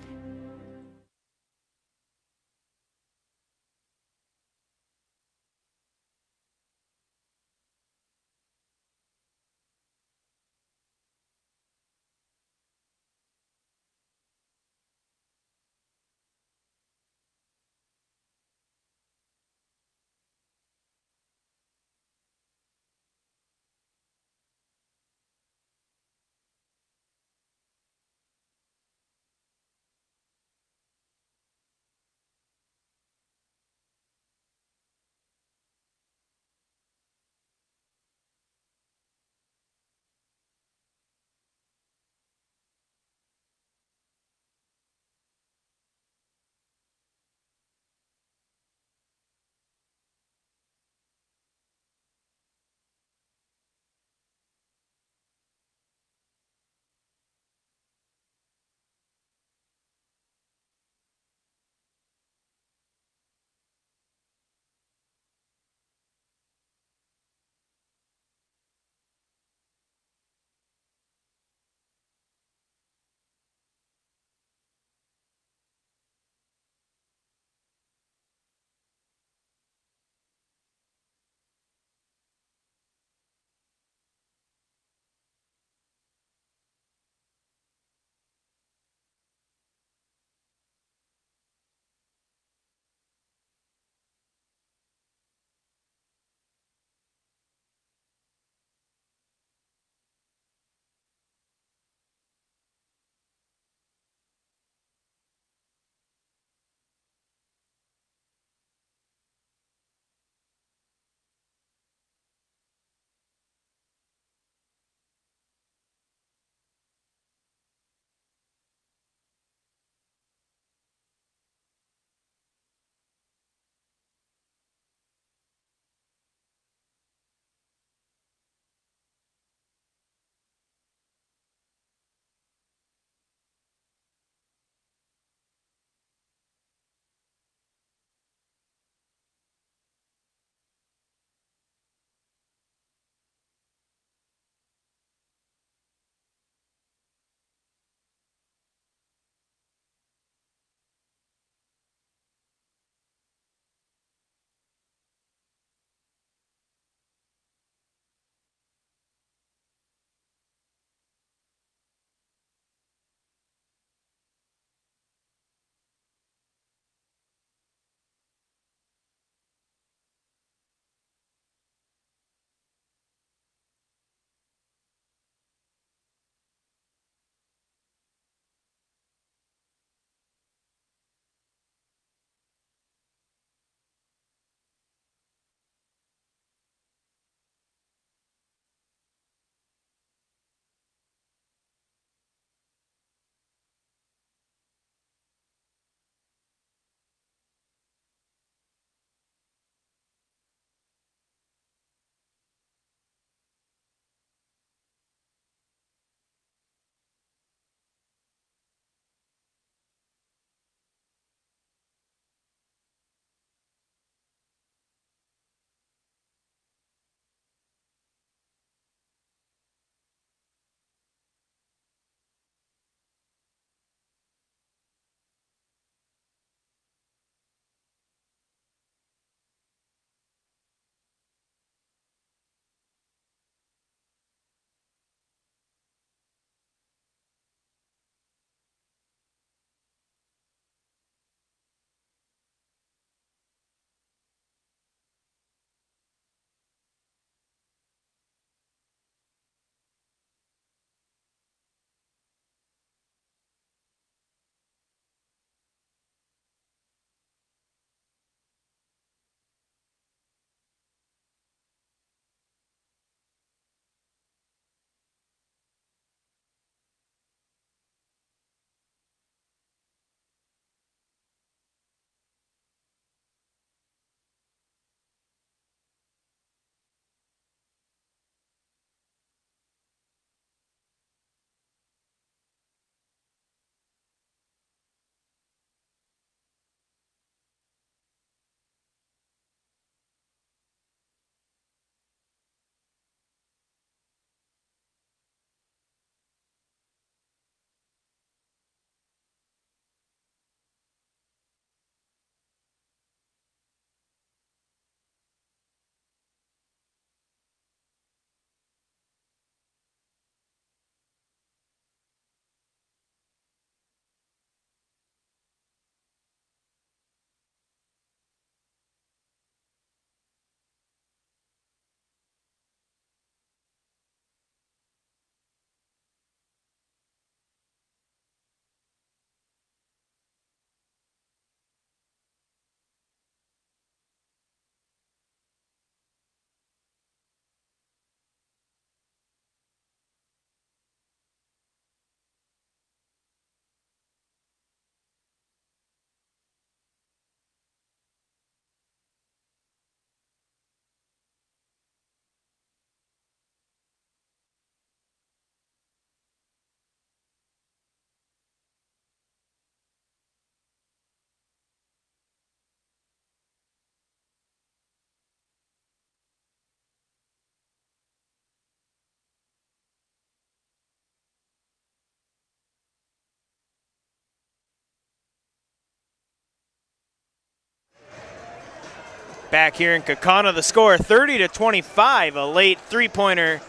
Back here in Kaukauna, the score 30-25. A late three-pointer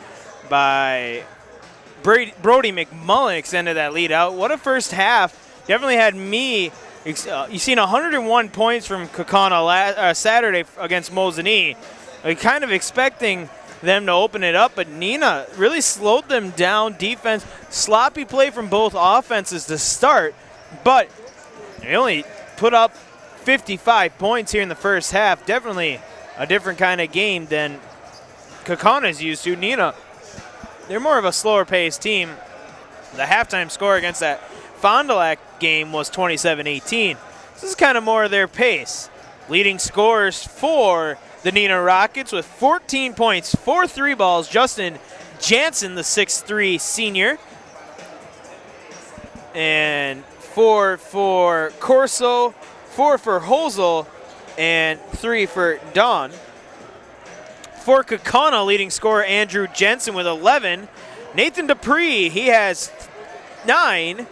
by Brody McMullen extended that lead out. What a first half. Definitely had me. You've seen 101 points from Kaukauna Saturday against Mosinee. Kind of expecting them to open it up, but Neenah really slowed them down. Defense, sloppy play from both offenses to start, but they only put up 55 points here in the first half. Definitely a different kind of game than Kaukauna's used to. Neenah, they're more of a slower paced team. The halftime score against that Fond du Lac game was 27-18. This is kind of more of their pace. Leading scorers for the Neenah Rockets with 14 points, 4 3 balls. Justin Jansen, the 6'3 senior. And 4 for Corso, 4 for Hosel, and 3 for Don. For Kaukauna, leading scorer Andrew Jensen with 11. Nathan Dupree, he has 9.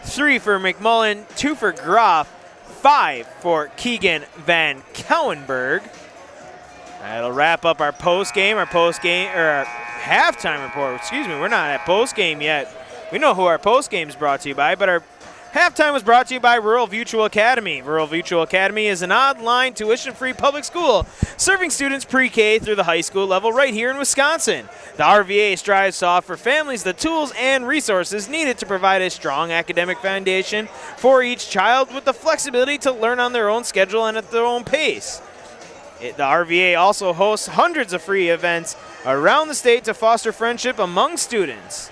3 for McMullen, 2 for Groff, 5 for Keegan Van Cowenberg. That'll wrap up our post-game, or our halftime report. Excuse me, we're not at post-game yet. We know who our post-game is brought to you by, but our halftime was brought to you by Rural Mutual Academy. Rural Mutual Academy is an online tuition-free public school serving students pre-K through the high school level right here in Wisconsin. The RVA strives to offer families the tools and resources needed to provide a strong academic foundation for each child with the flexibility to learn on their own schedule and at their own pace. The RVA also hosts hundreds of free events around the state to foster friendship among students.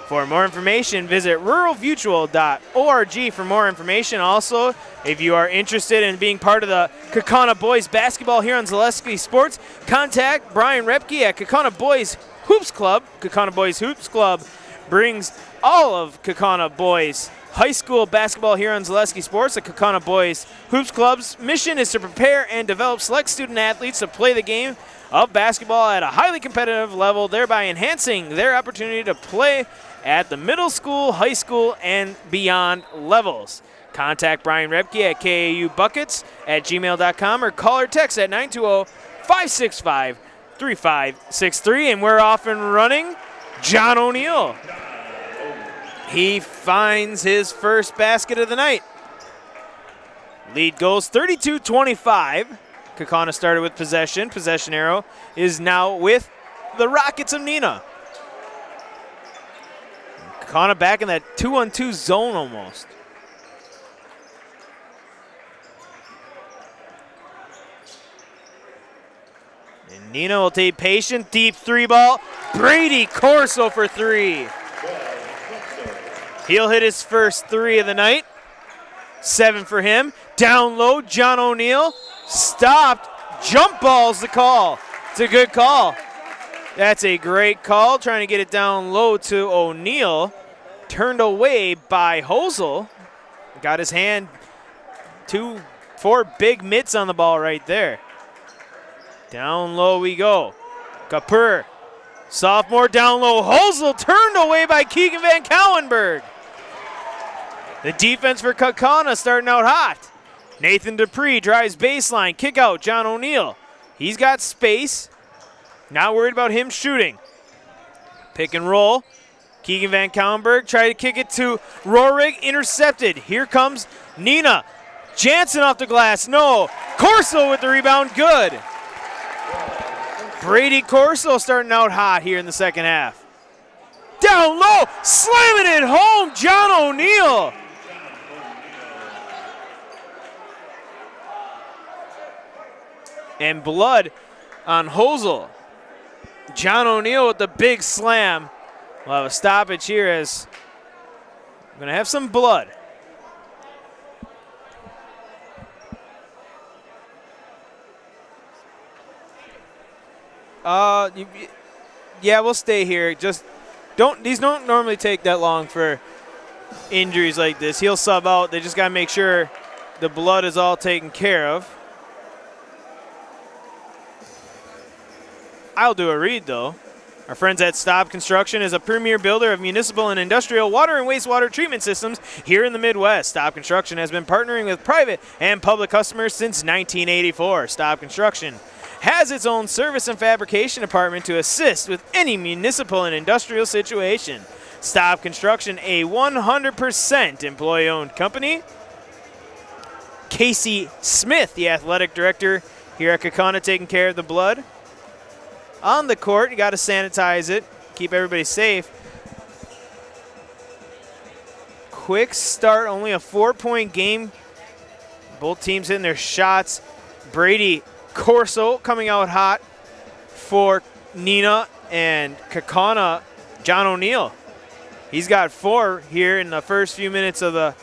For more information, visit ruralmutual.org for more information. Also, if you are interested in being part of the Kaukauna Boys basketball here on Zaleski Sports, contact Brian Repke at Kaukauna Boys Hoops Club. Kaukauna Boys Hoops Club brings all of Kaukauna Boys high school basketball here on Zaleski Sports. The Kaukauna Boys Hoops Club's mission is to prepare and develop select student athletes to play the game of basketball at a highly competitive level, thereby enhancing their opportunity to play at the middle school, high school, and beyond levels. Contact Brian Repke at kaubuckets@gmail.com or call or text at 920-565-3563. And we're off and running. John O'Neill. He finds his first basket of the night. Lead goes 32-25. Kaukauna started with possession. Possession arrow is now with the Rockets of Neenah. Kaukauna back in that 2-on-2 zone almost. And Neenah will take patient, deep 3 ball. Brady Corso for 3. He'll hit his first 3 of the night. 7 for him. Down low, John O'Neill. Stopped. Jump ball's the call. It's a good call. That's a great call. Trying to get it down low to O'Neill. Turned away by Hosel. Got his hand. 4 big mitts on the ball right there. Down low we go. Kapur. Sophomore down low. Hosel turned away by Keegan Van Cowenberg. The defense for Kaukauna starting out hot. Nathan Dupree drives baseline. Kick out John O'Neill. He's got space. Not worried about him shooting. Pick and roll. Keegan Van Cowenberg tried to kick it to Rorig. Intercepted. Here comes Neenah. Jansen off the glass. No. Corso with the rebound. Good. Brady Corso starting out hot here in the second half. Down low. Slamming it home. John O'Neill. And blood on Hosel. John O'Neill with the big slam. We'll have a stoppage here as we're going to have some blood. Yeah, we'll stay here. Just these don't normally take that long for injuries like this. He'll sub out. They just got to make sure the blood is all taken care of. I'll do a read, though. Our friends at Staub Construction is a premier builder of municipal and industrial water and wastewater treatment systems here in the Midwest. Staub Construction has been partnering with private and public customers since 1984. Staub Construction has its own service and fabrication department to assist with any municipal and industrial situation. Staub Construction, a 100% employee-owned company. Casey Smith, the athletic director here at Kaukauna, taking care of the blood. On the court, you got to sanitize it, keep everybody safe. Quick start, only a 4-point game. Both teams hitting their shots. Brady Corso coming out hot for Neenah, and Kaukauna, John O'Neill. He's got 4 here in the first few minutes of the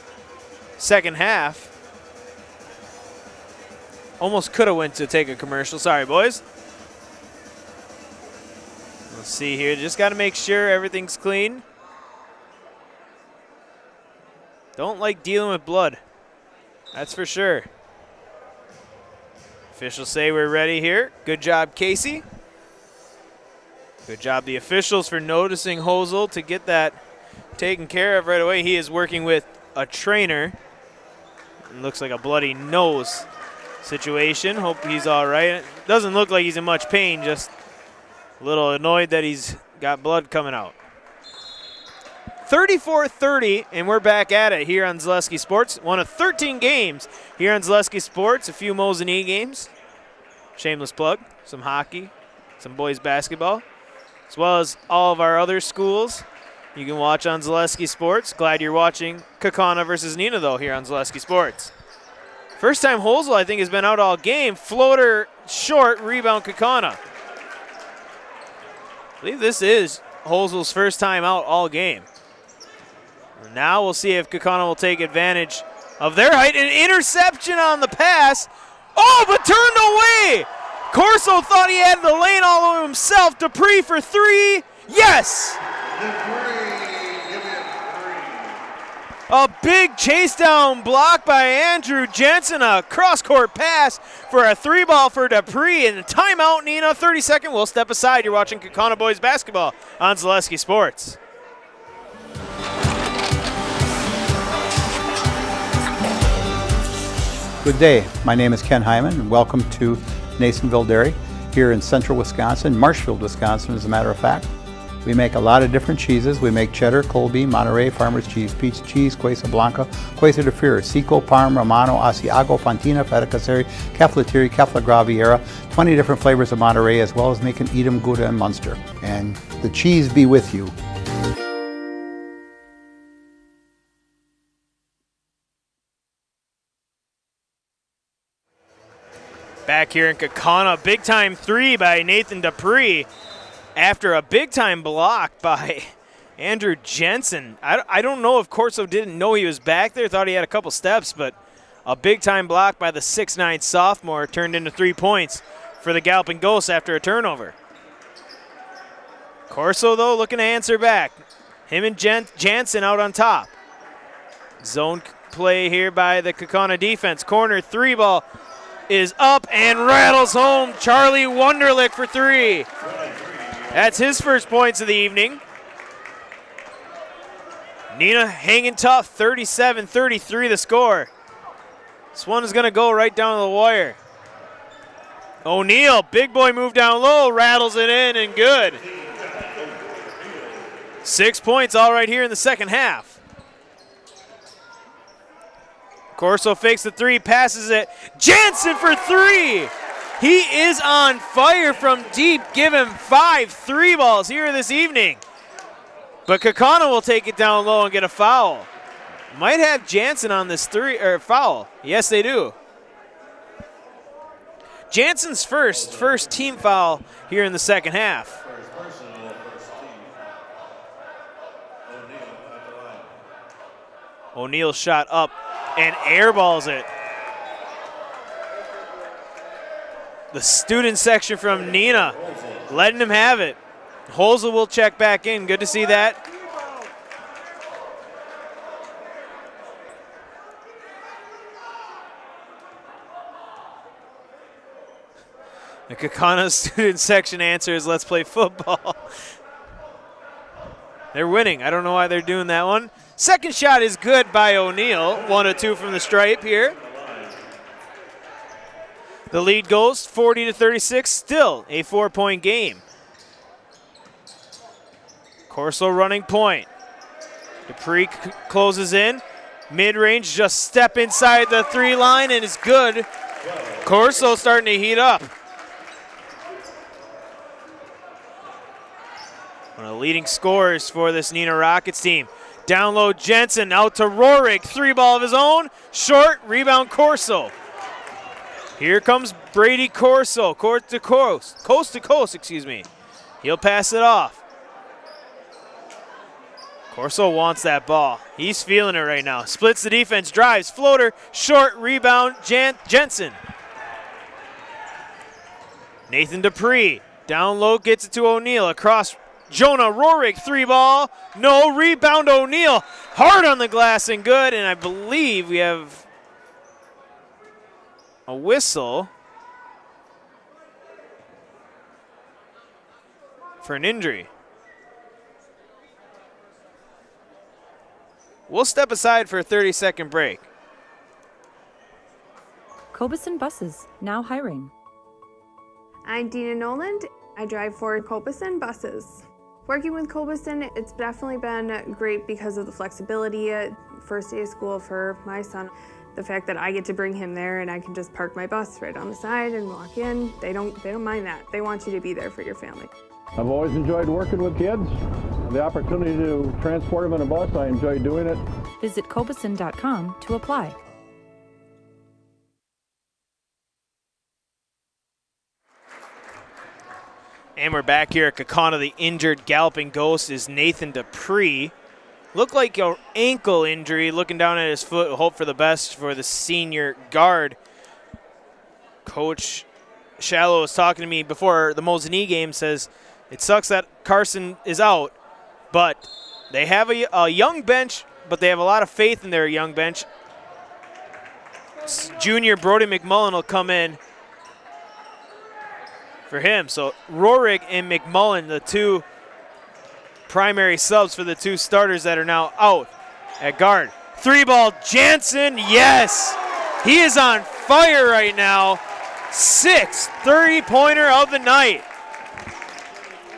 second half. Almost could have went to take a commercial. Sorry, boys. Let's see here. Just got to make sure everything's clean. Don't like dealing with blood. That's for sure. Officials say we're ready here. Good job, Casey. Good job, the officials, for noticing Hosel to get that taken care of right away. He is working with a trainer. It looks like a bloody nose situation. Hope he's all right. Doesn't look like he's in much pain, just a little annoyed that he's got blood coming out. 34-30, and we're back at it here on Zaleski Sports. One of 13 games here on Zaleski Sports. A few Mo's and E games. Shameless plug. Some hockey, some boys basketball, as well as all of our other schools you can watch on Zaleski Sports. Glad you're watching Kaukauna versus Neenah, though, here on Zaleski Sports. First time Hosel, I think, has been out all game. Floater short, rebound Kaukauna. I believe this is Hosel's first time out all game. And now we'll see if Kaukauna will take advantage of their height. An interception on the pass. Oh, but turned away. Corso thought he had the lane all over himself. Dupree for 3. Yes! A big chase down block by Andrew Jensen. A cross-court pass for a 3-ball for Dupree. And a timeout, Neenah. 30-second. We'll step aside. You're watching Kaukauna boys basketball on Zaleski Sports. Good day. My name is Ken Hyman, and welcome to Nasonville Dairy here in central Wisconsin, Marshfield, Wisconsin, as a matter of fact. We make a lot of different cheeses. We make cheddar, Colby, Monterey, Farmer's Cheese, Peach Cheese, Quesa Blanca, Quesa de Fury, Seco, Parm, Romano, Asiago, Fontina, Feta Caseri, Caflateri, Cafla Graviera, 20 different flavors of Monterey, as well as making Edam, Gouda, and Munster. And the cheese be with you. Back here in Kaukauna, big-time 3 by Nathan Dupree after a big-time block by Andrew Jensen. I don't know if Corso didn't know he was back there, thought he had a couple steps, but a big-time block by the 6'9 sophomore turned into 3 points for the Galloping Ghosts after a turnover. Corso, though, looking to answer back. Him and Jansen out on top. Zone play here by the Kaukauna defense. Corner 3-ball is up and rattles home. Charlie Wunderlich for 3. That's his first points of the evening. Neenah hanging tough, 37-33 the score. This one is going to go right down to the wire. O'Neill, big boy move down low, rattles it in and good. 6 points all right here in the second half. Corso fakes the 3, passes it. Jansen for 3. He is on fire from deep. Give him 5 3-balls here this evening. But Kaukauna will take it down low and get a foul. Might have Jansen on this foul. Yes, they do. Jansen's first team foul here in the second half. O'Neill shot up and airballs it. The student section from Neenah letting him have it. Hosel will check back in. Good to see that. The Kaukauna student section answer is let's play football. They're winning. I don't know why they're doing that one. Second shot is good by O'Neill. 1 of 2 from the stripe here. The lead goes 40-36, still a 4-point game. Corso running point. Dupree closes in. Mid-range, just step inside the 3 line and it's good. Corso starting to heat up. One of the leading scorers for this Neenah Rockets team. Down low, Jensen out to Rorik. 3-ball of his own. Short, rebound Corso. Here comes Brady Corso, coast to coast, excuse me. He'll pass it off. Corso wants that ball. He's feeling it right now. Splits the defense, drives, floater, short, rebound, Jensen. Nathan Dupree, down low, gets it to O'Neill, across Jonah Rorik, 3-ball, no, rebound O'Neill, hard on the glass and good, and I believe we have a whistle for an injury. We'll step aside for a 30-second break. Kaukauna Buses, now hiring. I'm Neenah Noland. I drive for Kaukauna Buses. Working with Kaukauna, it's definitely been great because of the flexibility. First day of school for my son. The fact that I get to bring him there and I can just park my bus right on the side and walk in, they don't mind that. They want you to be there for your family. I've always enjoyed working with kids. The opportunity to transport them in a bus, I enjoy doing it. Visit Kaukauna.com to apply. And we're back here at Kaukauna. The injured galloping ghost is Nathan Dupree. Looked like an ankle injury, looking down at his foot. Hope for the best for the senior guard. Coach Shallow was talking to me before the Mosinee game, says it sucks that Carson is out, but they have a young bench, but they have a lot of faith in their young bench. Junior Brody McMullen will come in for him. So Rorik and McMullen, the 2 primary subs for the 2 starters that are now out at guard. 3-ball, Jansen, yes! He is on fire right now. 6th 30-pointer of the night.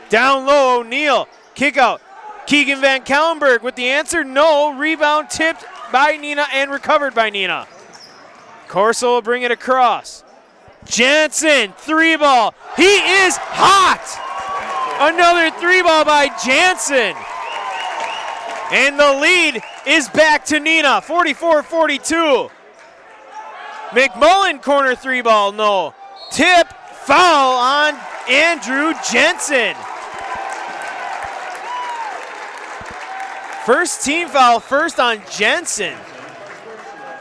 Down low, O'Neill, kick out. Keegan Van Kallenberg with the answer, no. Rebound tipped by Neenah and recovered by Neenah. Corso will bring it across. Jansen, 3-ball, he is hot! Another 3-ball by Jansen. And the lead is back to Neenah, 44-42. McMullen corner 3-ball, no. Tip, foul on Andrew Jensen. First team foul, first on Jensen.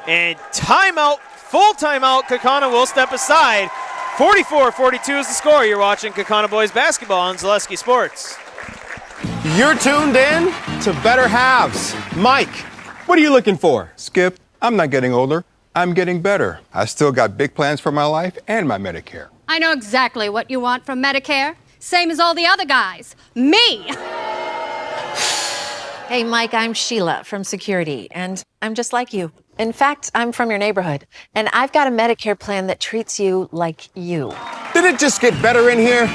And timeout, full timeout, Kaukauna will step aside. 44-42 is the score. You're watching Kaukauna Boys Basketball on Zaleski Sports. You're tuned in to Better Halves. Mike, what are you looking for? Skip, I'm not getting older. I'm getting better. I still got big plans for my life and my Medicare. I know exactly what you want from Medicare. Same as all the other guys. Me! Hey, Mike, I'm Sheila from Security, and I'm just like you. In fact, I'm from your neighborhood, and I've got a Medicare plan that treats you like you. Did it just get better in here?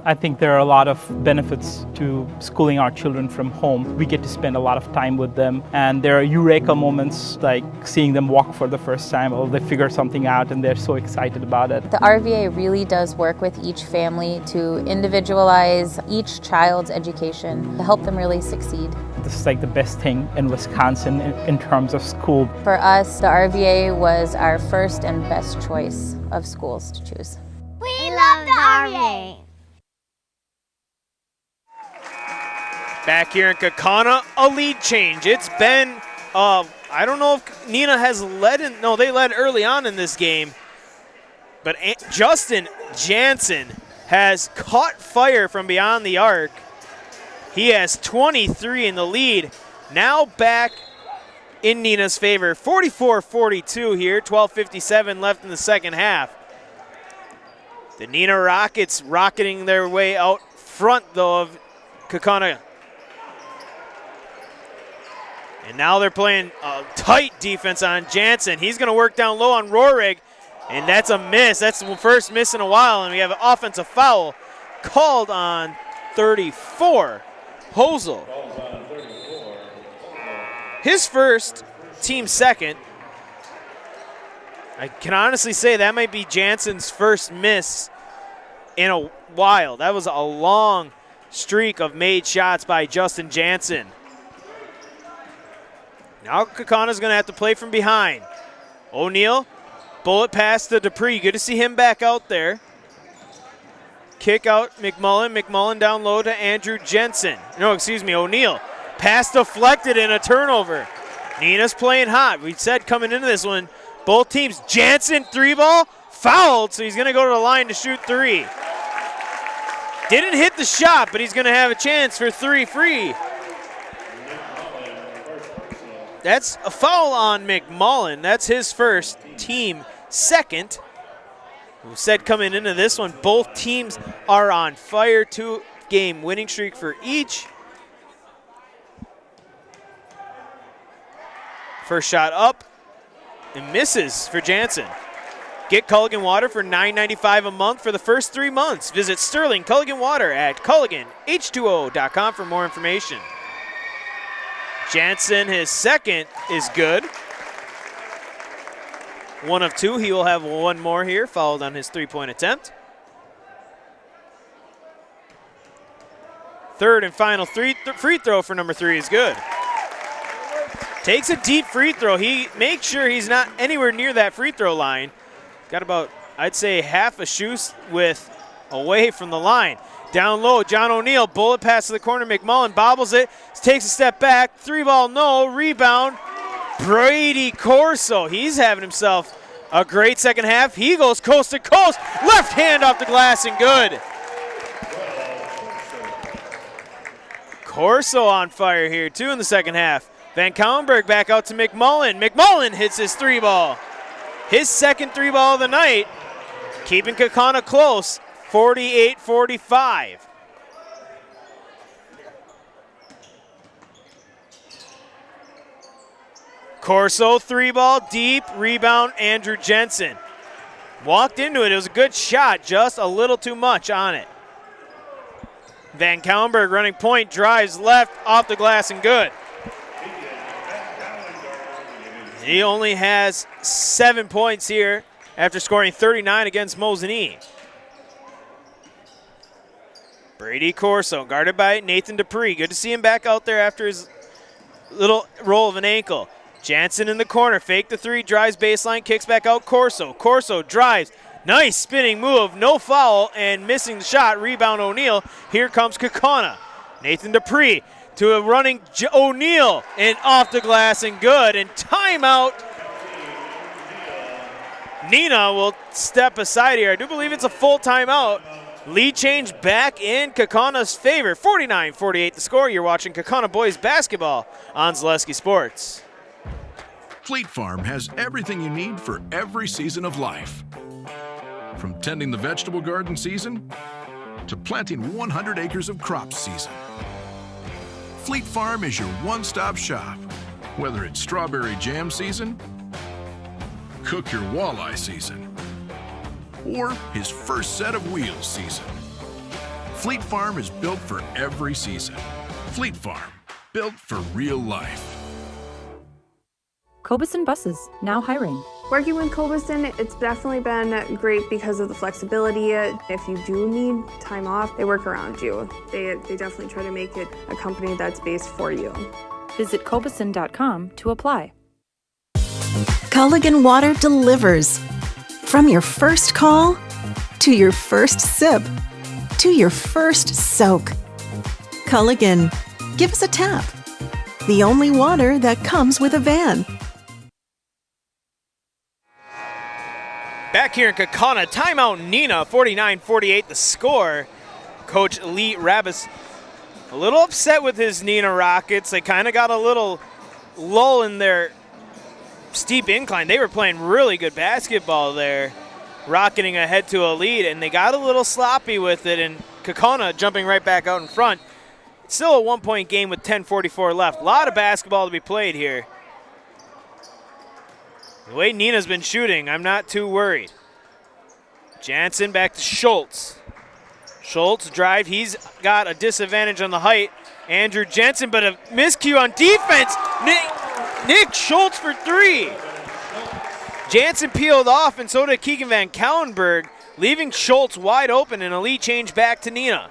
I think there are a lot of benefits to schooling our children from home. We get to spend a lot of time with them, and there are eureka moments like seeing them walk for the first time, or they figure something out and they're so excited about it. The RVA really does work with each family to individualize each child's education to help them really succeed. This is like the best thing in Wisconsin in terms of school. For us, the RVA was our first and best choice of schools to choose. We love the RVA. Back here in Kaukauna, a lead change. It's been, I don't know if Neenah has led in, no, they led early on in this game, but Justin Jansen has caught fire from beyond the arc. He has 23 in the lead. Now back in Neenah's favor. 44-42 here, 12:57 left in the second half. The Neenah Rockets rocketing their way out front, though, of Kaukauna. And now they're playing a tight defense on Jansen. He's going to work down low on Rohrig, and that's a miss. That's the first miss in a while, and we have an offensive foul called on 34, Hosel. His first, team second. I can honestly say that might be Jansen's first miss in a while. That was a long streak of made shots by Justin Jansen. Now Kaukauna's going to have to play from behind. O'Neal, bullet pass to Dupree. Good to see him back out there. Kick out McMullen. McMullen down low to Andrew Jensen. No, excuse me, O'Neal. Pass deflected and a turnover. Neenah's playing hot. We said coming into this one, both teams. Jansen, 3-ball, fouled, so he's going to go to the line to shoot 3. Didn't hit the shot, but he's going to have a chance for 3 free. That's a foul on McMullen. That's his first, team second. We said coming into this one, both teams are on fire. 2-game winning streak for each. First shot up and misses for Jansen. Get Culligan Water for $9.95 a month for the first 3 months. Visit Sterling Culligan Water at CulliganH2O.com for more information. Jansen, his second, is good. 1 of 2. He will have 1 more here, followed on his 3-point attempt. Third and final free throw for number 3 is good. Takes a deep free throw. He makes sure he's not anywhere near that free throw line. Got about, I'd say, half a shoe width away from the line. Down low, John O'Neal, bullet pass to the corner. McMullen bobbles it, takes a step back. 3-ball, no, rebound. Brady Corso, he's having himself a great second half. He goes coast to coast, left hand off the glass and good. Corso on fire here too in the second half. Van Kauenberg back out to McMullen. McMullen hits his 3-ball. His second 3-ball of the night, keeping Kaukauna close, 48-45. Corso 3-ball, deep, rebound, Andrew Jensen. Walked into it, it was a good shot, just a little too much on it. Van Kauenberg running point, drives left, off the glass and good. He only has 7 points here after scoring 39 against Mosinee. Brady Corso, guarded by Nathan Dupree. Good to see him back out there after his little roll of an ankle. Jansen in the corner, fake the 3, drives baseline, kicks back out Corso. Corso drives, nice spinning move, no foul, and missing the shot. Rebound O'Neal. Here comes Kaukauna. Nathan Dupree to a running O'Neal, and off the glass and good, and timeout. Neenah will step aside here. I do believe it's a full timeout. Lead change back in Kaukauna's favor. 49-48 the score. You're watching Kaukauna boys basketball on Zaleski Sports. Fleet Farm has everything you need for every season of life. From tending the vegetable garden season to planting 100 acres of crops season. Fleet Farm is your one-stop shop. Whether it's strawberry jam season, cook your walleye season, or his first set of wheels season. Fleet Farm is built for every season. Fleet Farm, built for real life. Kaukauna Buses, now hiring. Working with Kaukauna, it's definitely been great because of the flexibility. If you do need time off, they work around you. They definitely try to make it a company that's based for you. Visit Kaukauna.com to apply. Culligan Water delivers. From your first call, to your first sip, to your first soak. Culligan, give us a tap. The only water that comes with a van. Back here in Kaukauna, timeout Neenah, 49-48 the score. Coach Lee Rabis a little upset with his Neenah Rockets. They kind of got a little lull in their steep incline. They were playing really good basketball there, rocketing ahead to a lead, and they got a little sloppy with it, and Kaukauna jumping right back out in front. It's still a 1-point game with 10:44 left. A lot of basketball to be played here. The way Neenah's been shooting, I'm not too worried. Jansen back to Schultz. Schultz drive. He's got a disadvantage on the height. Andrew Jensen, but a miscue on defense. Nick Schultz for three. Jansen peeled off, and so did Keegan Van Kauenberg, leaving Schultz wide open, and a lead change back to Neenah.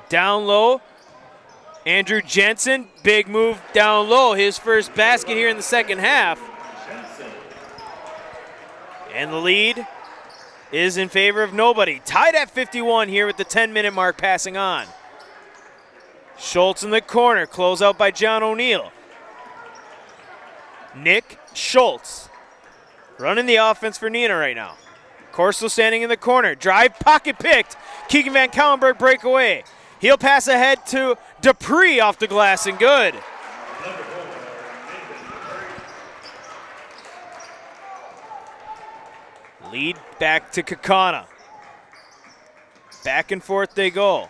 Down low, Andrew Jensen, big move down low. His first basket here in the second half. And the lead is in favor of nobody. Tied at 51 here with the 10-minute mark passing on. Schultz in the corner, close out by John O'Neill. Nick Schultz running the offense for Neenah right now. Corso standing in the corner, drive, pocket picked. Keegan Van Kauenberg breakaway. He'll pass ahead to Dupree off the glass and good. Lead back to Kaukauna. Back and forth they go.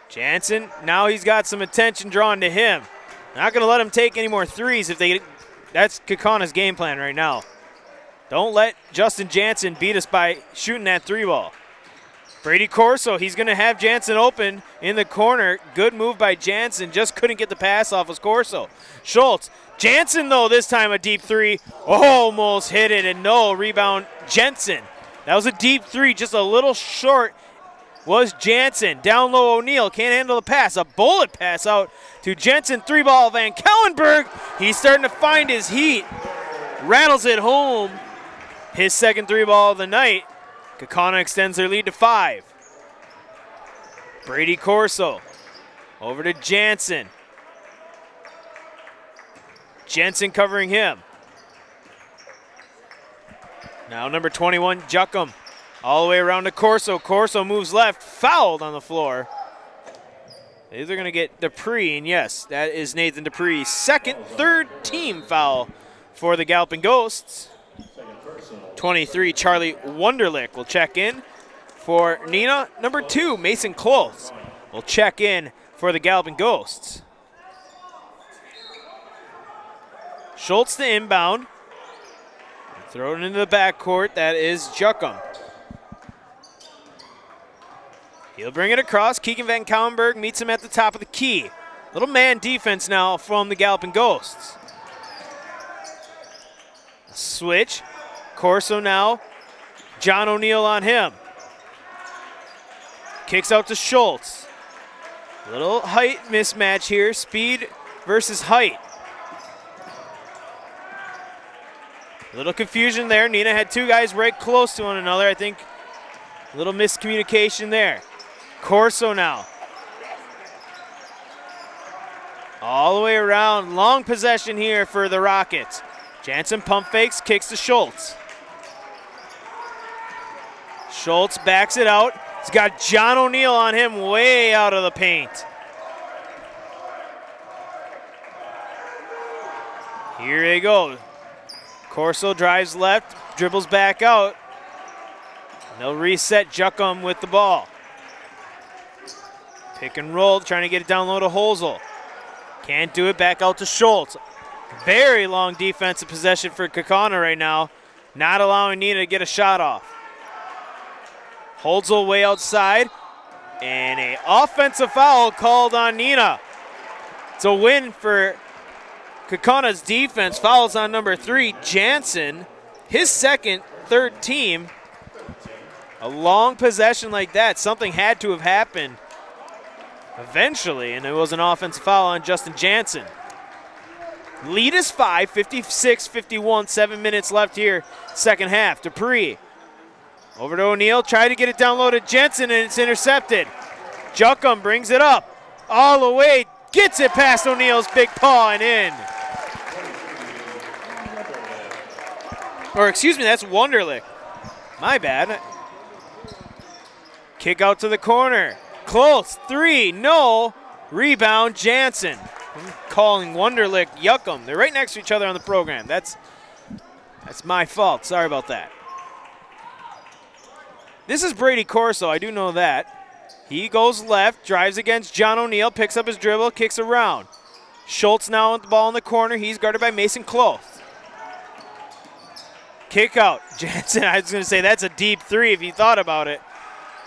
Jansen, now he's got some attention drawn to him. Not going to let him take any more threes if they. That's Kaukauna's game plan right now. Don't let Justin Jansen beat us by shooting that three ball. Brady Corso, he's going to have Jansen open in the corner. Good move by Jansen, just couldn't get the pass off as Corso. Schultz, Jansen though, this time a deep three. Almost hit it, and no, rebound Jensen. That was a deep three, just a little short was Jansen. Down low O'Neill, can't handle the pass. A bullet pass out to Jensen, three ball Van Kauenberg. He's starting to find his heat. Rattles it home. His second three ball of the night. Kaukauna extends their lead to 5. Brady Corso over to Jansen. Jensen covering him. Now number 21, Juckum. All the way around to Corso. Corso moves left, fouled on the floor. They're going to get Dupree, and yes, that is Nathan Dupree's third team foul for the Galloping Ghosts. 23, Charlie Wunderlich will check in for Neenah. Number 2, Mason Close will check in for the Galloping Ghosts. Schultz to inbound. Throw it into the backcourt. That is Juckum. He'll bring it across. Keegan Van Kauenberg meets him at the top of the key. Little man defense now from the Galloping Ghosts. Switch. Corso now. John O'Neill on him. Kicks out to Schultz. Little height mismatch here. Speed versus height. Little confusion there. Neenah had two guys right close to one another. I think a little miscommunication there. Corso now. All the way around. Long possession here for the Rockets. Jansen pump fakes, kicks to Schultz. Schultz backs it out. He's got John O'Neill on him way out of the paint. Here they go. Corso drives left, dribbles back out. And they'll reset Juckum with the ball. Pick and roll, trying to get it down low to Holzel. Can't do it, back out to Schultz. Very long defensive possession for Kaukauna right now, not allowing Neenah to get a shot off. Holzel way outside, and an offensive foul called on Neenah. It's a win for Kaukauna's defense. Fouls on number 3, Jansen, his third team. A long possession like that, something had to have happened eventually, and it was an offensive foul on Justin Jansen. Lead is 5, 56-51, 7 minutes left here, second half. Dupree over to O'Neill, try to get it down low to Jensen, and it's intercepted. Juckum brings it up all the way, gets it past O'Neill's big paw and in. Or excuse me, that's Wunderlich. My bad. Kick out to the corner. Close, 3, no. Rebound, Jansen. I'm calling Wunderlich Yuckum. They're right next to each other on the program. That's my fault. Sorry about that. This is Brady Corso. I do know that. He goes left, drives against John O'Neill, picks up his dribble, kicks around. Schultz now with the ball in the corner. He's guarded by Mason Cloth. Kick out. Jansen, I was going to say that's a deep three if he thought about it.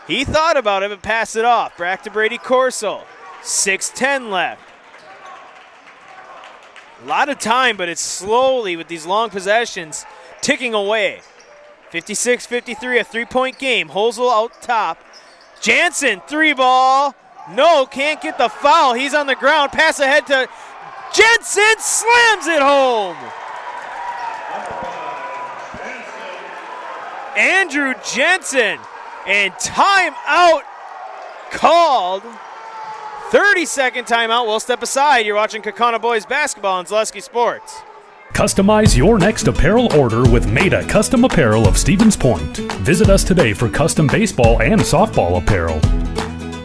He thought about it, but passed it off. Back to Brady Corso. 6:10 left. A lot of time, but it's slowly with these long possessions ticking away. 56-53, a three-point game. Hosel out top. Jansen, three ball. No, can't get the foul. He's on the ground. Pass ahead to Jensen, slams it home. Andrew Jensen, and timeout called. 30-second timeout. We'll step aside. You're watching Kaukauna Boys basketball on Zaleski Sports. Customize your next apparel order with Maida Custom Apparel of Stevens Point. Visit us today for custom baseball and softball apparel.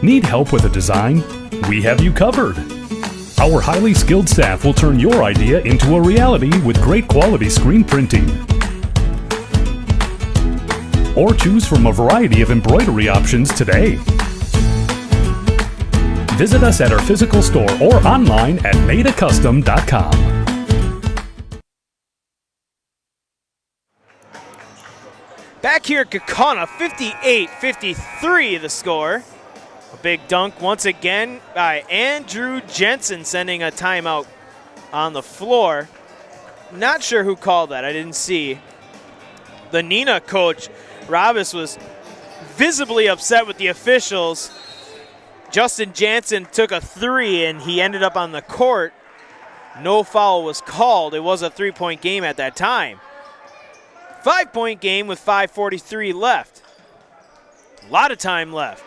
Need help with a design? We have you covered. Our highly skilled staff will turn your idea into a reality with great quality screen printing. Or choose from a variety of embroidery options today. Visit us at our physical store or online at maidacustom.com. Back here at Kaukauna, 58-53 the score. A big dunk once again by Andrew Jensen, sending a timeout on the floor. Not sure who called that. I didn't see. The Neenah coach, Robis, was visibly upset with the officials. Justin Jansen took a three, and he ended up on the court. No foul was called. It was a three-point game at that time. 5-point game with 5:43 left. A lot of time left.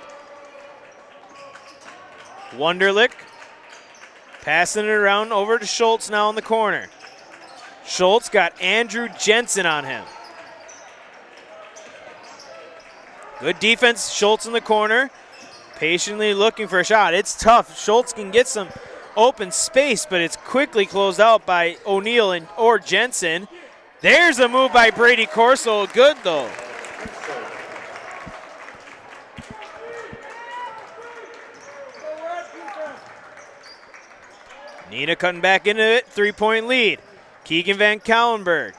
Wunderlich passing it around over to Schultz now in the corner. Schultz got Andrew Jensen on him. Good defense, Schultz in the corner. Patiently looking for a shot. It's tough. Schultz can get some open space, but it's quickly closed out by O'Neill or Jensen. There's a move by Brady Corso. Good, though. Neenah cutting back into it. 3-point lead. Keegan Van Kaulenberg.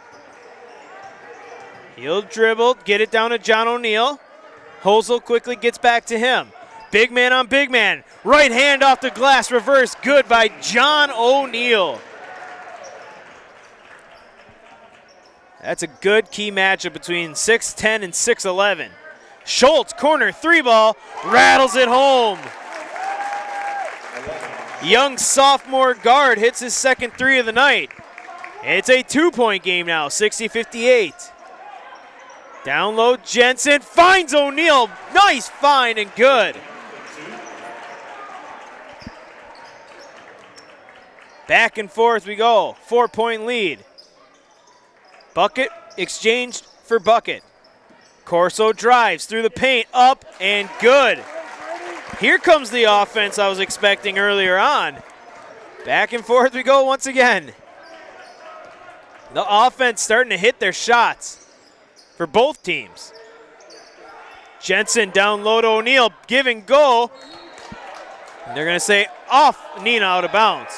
He'll dribble, get it down to John O'Neill. Hosel quickly gets back to him. Big man on big man. Right hand off the glass. Reverse. Good by John O'Neill. That's a good key matchup between 6'10 and 6'11. Schultz, corner, three ball, rattles it home. Young sophomore guard hits his second three of the night. It's a 2-point game now, 60-58. Down low, Jensen finds O'Neill. Nice find and good. Back and forth we go, 4-point lead. Bucket exchanged for bucket. Corso drives through the paint, up and good. Here comes the offense I was expecting earlier on. Back and forth we go once again. The offense starting to hit their shots for both teams. Jensen down low to O'Neill, give and go. And they're gonna say off Neenah, out of bounds.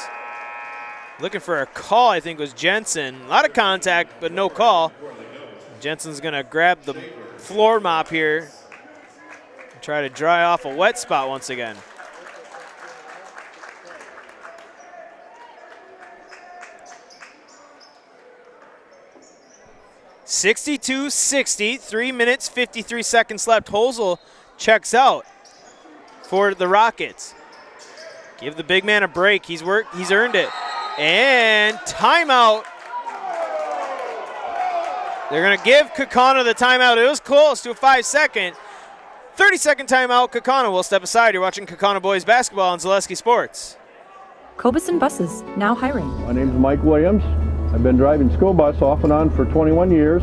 Looking for a call, I think was Jensen. A lot of contact, but no call. Jensen's gonna grab the floor mop here and try to dry off a wet spot once again. (62-60), 3 minutes, 53 seconds left. Hosel checks out for the Rockets. Give the big man a break. He's earned it. And timeout. They're going to give Kaukauna the timeout. It was close to a 5-second. 30-second timeout. Kaukauna will step aside. You're watching Kaukauna Boys basketball on Zaleski Sports. Cobuson Buses, now hiring. My name's Mike Williams. I've been driving school bus off and on for 21 years.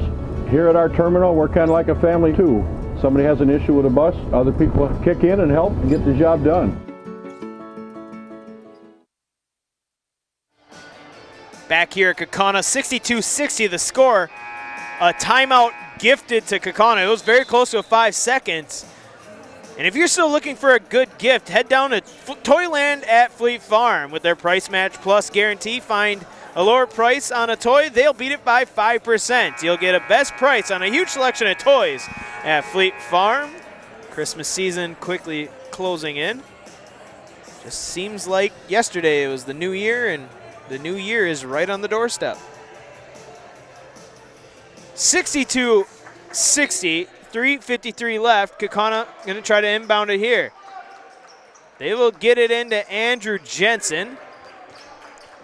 Here at our terminal, we're kind of like a family too. Somebody has an issue with a bus, other people kick in and help and get the job done. Back here at Kaukauna, 62-60 the score. A timeout gifted to Kaukauna. It was very close to 5 seconds. And if you're still looking for a good gift, head down to Toyland at Fleet Farm. With their Price Match Plus guarantee, find a lower price on a toy, they'll beat it by 5%. You'll get a best price on a huge selection of toys at Fleet Farm. Christmas season quickly closing in. Just seems like yesterday it was the new year, and the new year is right on the doorstep. 62-60, 3:53 left. Kaukauna going to try to inbound it here. They will get it into Andrew Jensen.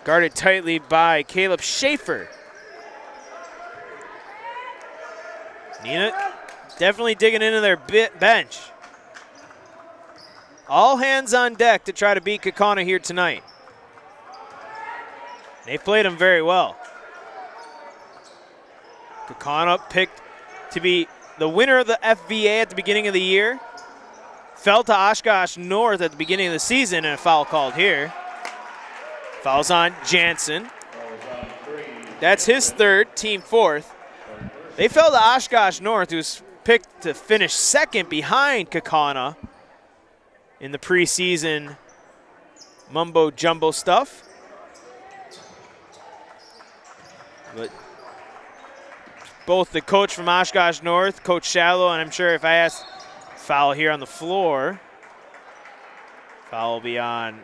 Guarded tightly by Caleb Schaefer. Neenah definitely digging into their bench. All hands on deck to try to beat Kaukauna here tonight. They played them very well. Kaukauna picked to be the winner of the FVA at the beginning of the year. Fell to Oshkosh North at the beginning of the season, and a foul called here. Foul's on Jansen. That's his third, team fourth. They fell to Oshkosh North, who's picked to finish second behind Kaukauna in the preseason mumbo jumbo stuff. But both the coach from Oshkosh North, Coach Shallow, and I'm sure if I asked foul here on the floor, foul will be on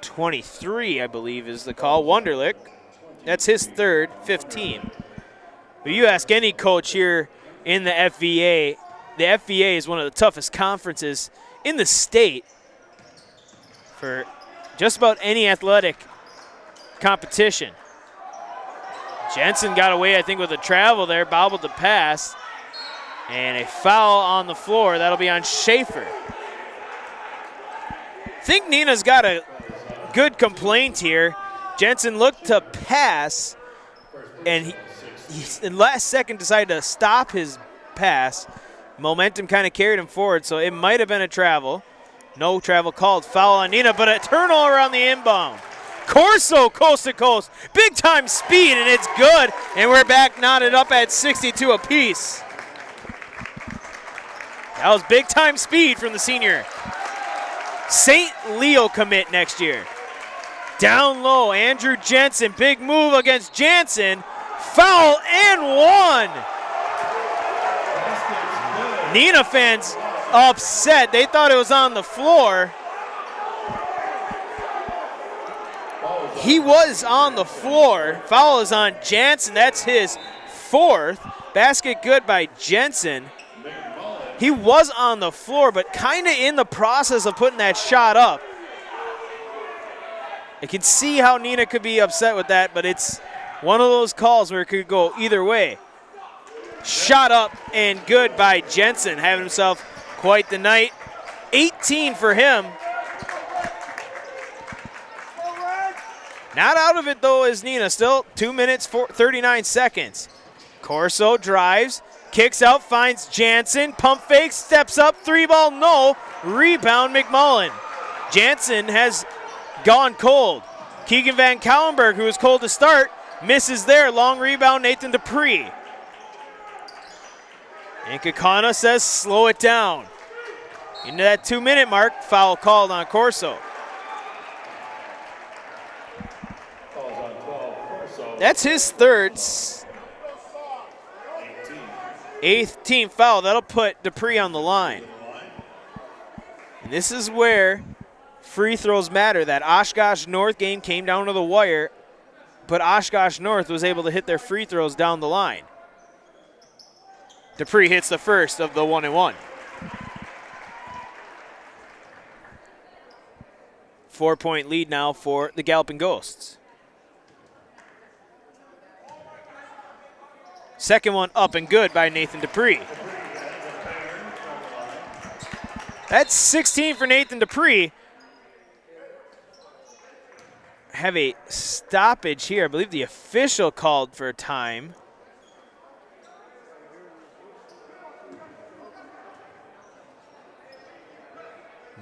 23, I believe is the call. Wunderlich, that's his third, 15. But you ask any coach here in the FVA is one of the toughest conferences in the state for just about any athletic competition. Jensen got away, I think, with a travel there, bobbled the pass, and a foul on the floor. That'll be on Schaefer. I think Neenah's got a good complaint here. Jensen looked to pass, and he in last second decided to stop his pass. Momentum kind of carried him forward, so it might have been a travel. No travel called. Foul on Neenah, but a turnover on the inbound. Corso coast to coast. Big time speed, and it's good. And we're back knotted up at 62 apiece. That was big time speed from the senior. St. Leo commit next year. Down low, Andrew Jensen. Big move against Jansen. Foul and one. Neenah fans upset. They thought it was on the floor. He was on the floor. Foul is on Jansen. That's his fourth. Basket good by Jensen. He was on the floor, but kind of in the process of putting that shot up. I can see how Neenah could be upset with that, but it's one of those calls where it could go either way. Shot up and good by Jensen, having himself quite the night. 18 for him. Not out of it, though, is Neenah. Still 2 minutes, 39 seconds. Corso drives, kicks out, finds Jansen. Pump fake, steps up, three ball, no. Rebound, McMullen. Jansen has gone cold. Keegan Van Kaulenberg, who was cold to start, misses there. Long rebound, Nathan Dupree. And Kaukauna says slow it down. Into that 2 minute mark, foul called on Corso. That's his third. 18th foul. That'll put Dupree on the line. And this is where free throws matter. That Oshkosh North game came down to the wire, but Oshkosh North was able to hit their free throws down the line. Dupree hits the first of the 1-and-1. 4-point lead now for the Galloping Ghosts. Second one up and good by Nathan Dupree. That's 16 for Nathan Dupree. Have a stoppage here. I believe the official called for a time.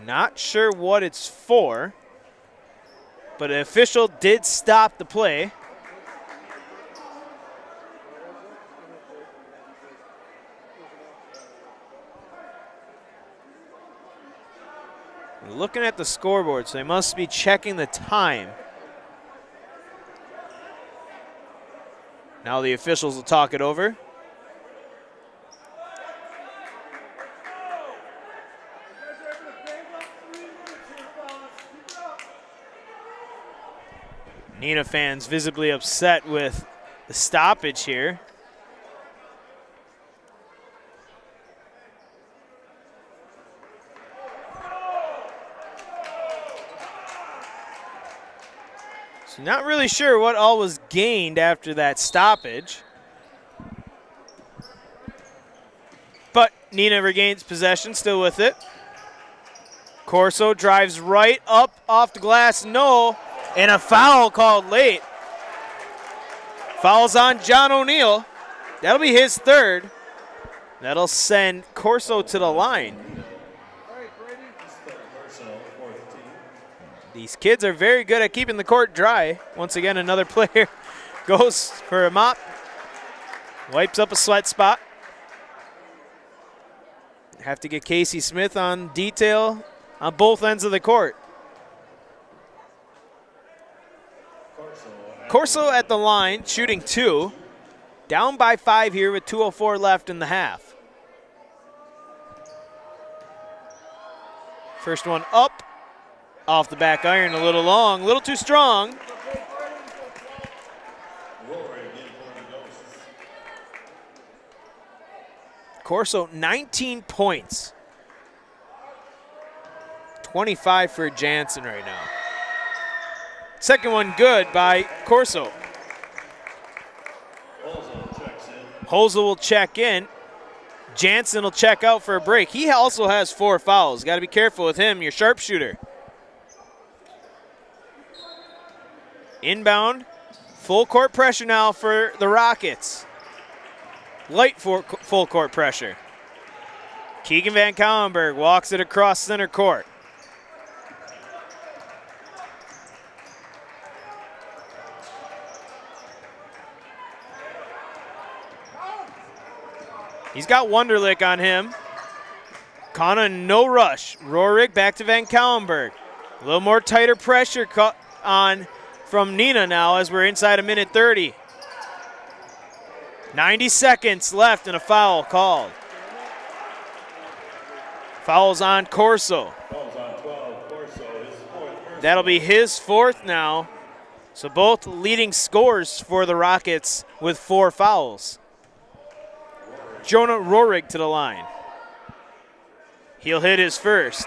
Not sure what it's for, but an official did stop the play. Looking at the scoreboard, so they must be checking the time. Now the officials will talk it over. Neenah fans visibly upset with the stoppage here. So not really sure what all was gained after that stoppage. But Neenah regains possession, still with it. Corso drives right up off the glass, no, and a foul called late. Fouls on John O'Neill. That'll be his third. That'll send Corso to the line. These kids are very good at keeping the court dry. Once again, another player goes for a mop. Wipes up a sweat spot. Have to get Casey Smith on detail on both ends of the court. Corso at the line, shooting 2. Down by 5 here with 2:04 left in the half. First one up. Off the back iron, a little long, a little too strong. Corso, 19 points. 25 for Jansen right now. Second one good by Corso. Holzel will check in. Jansen will check out for a break. He also has 4 fouls. Got to be careful with him, your sharpshooter. Inbound, full court pressure now for the Rockets. Light for full court pressure. Keegan Van Kauenberg walks it across center court. He's got Wunderlich on him. Kana, no rush. Rohrig back to Van Kauenberg. A little more tighter pressure on from Neenah now as we're inside a minute 30. 90 seconds left and a foul called. Fouls on Corso. That'll be his 4th now. So both leading scorers for the Rockets with 4 fouls. Jonah Rohrig to the line. He'll hit his first.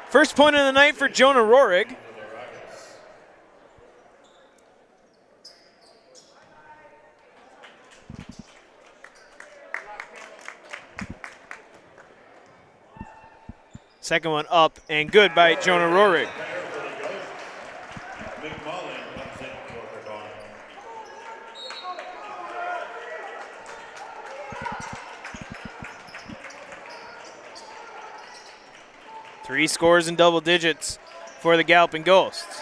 First point of the night for Jonah Rohrig. Second one up and good by Jonah Rohrig. Three scores in double digits for the Galloping Ghosts.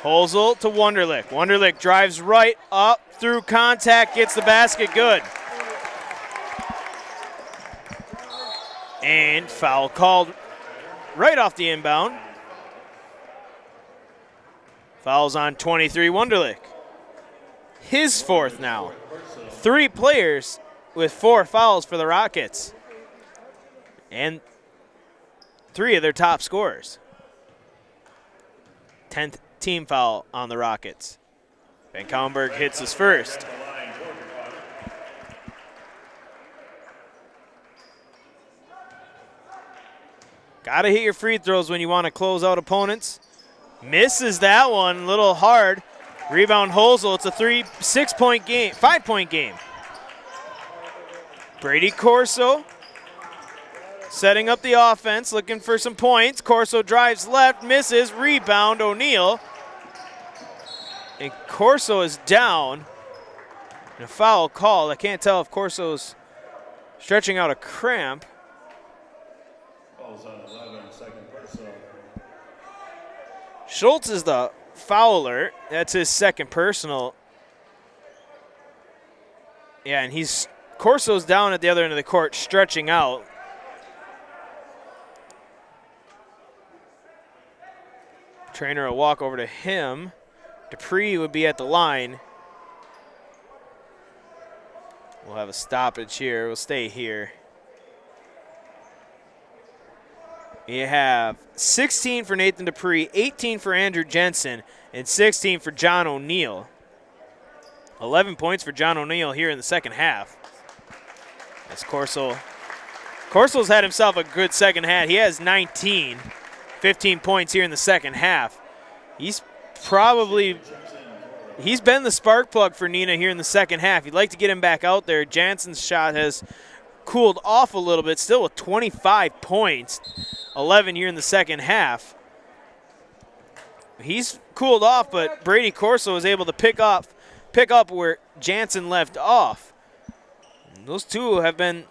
Holzel to Wunderlich. Wunderlich drives right up through contact, gets the basket good. And foul called right off the inbound. Fouls on 23, Wunderlich. His 4th now. 3 players with 4 fouls for the Rockets. And 3 of their top scorers. 10th team foul on the Rockets. Van Kauenberg hits his first. Gotta hit your free throws when you want to close out opponents. Misses that one, a little hard. Rebound Holzel, it's a 5-point game. Brady Corso setting up the offense, looking for some points. Corso drives left, misses, rebound O'Neill. And Corso is down. And a foul called. I can't tell if Corso's stretching out a cramp. Schultz is the fouler. That's his 2nd personal. Yeah, and he's Corso's down at the other end of the court, stretching out. Trainer will walk over to him. Dupree would be at the line. We'll have a stoppage here. We'll stay here. You have 16 for Nathan Dupree, 18 for Andrew Jensen, and 16 for John O'Neill. 11 points for John O'Neill here in the second half. As Corso's had himself a good second half. He has 19, 15 points here in the second half. He's been the spark plug for Neenah here in the second half. You'd like to get him back out there. Jansen's shot has cooled off a little bit, still with 25 points, 11 here in the second half. He's cooled off, but Brady Corso was able to pick up where Jansen left off. And those two have been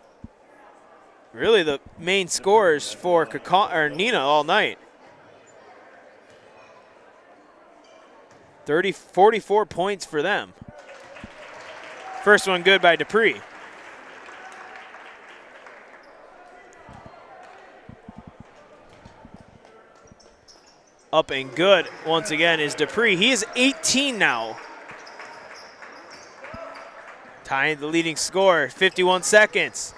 really the main scorers for Neenah all night. 44 points for them. First one good by Dupree. Up and good once again is Dupree. He is 18 now. Tying the leading score, 51 seconds.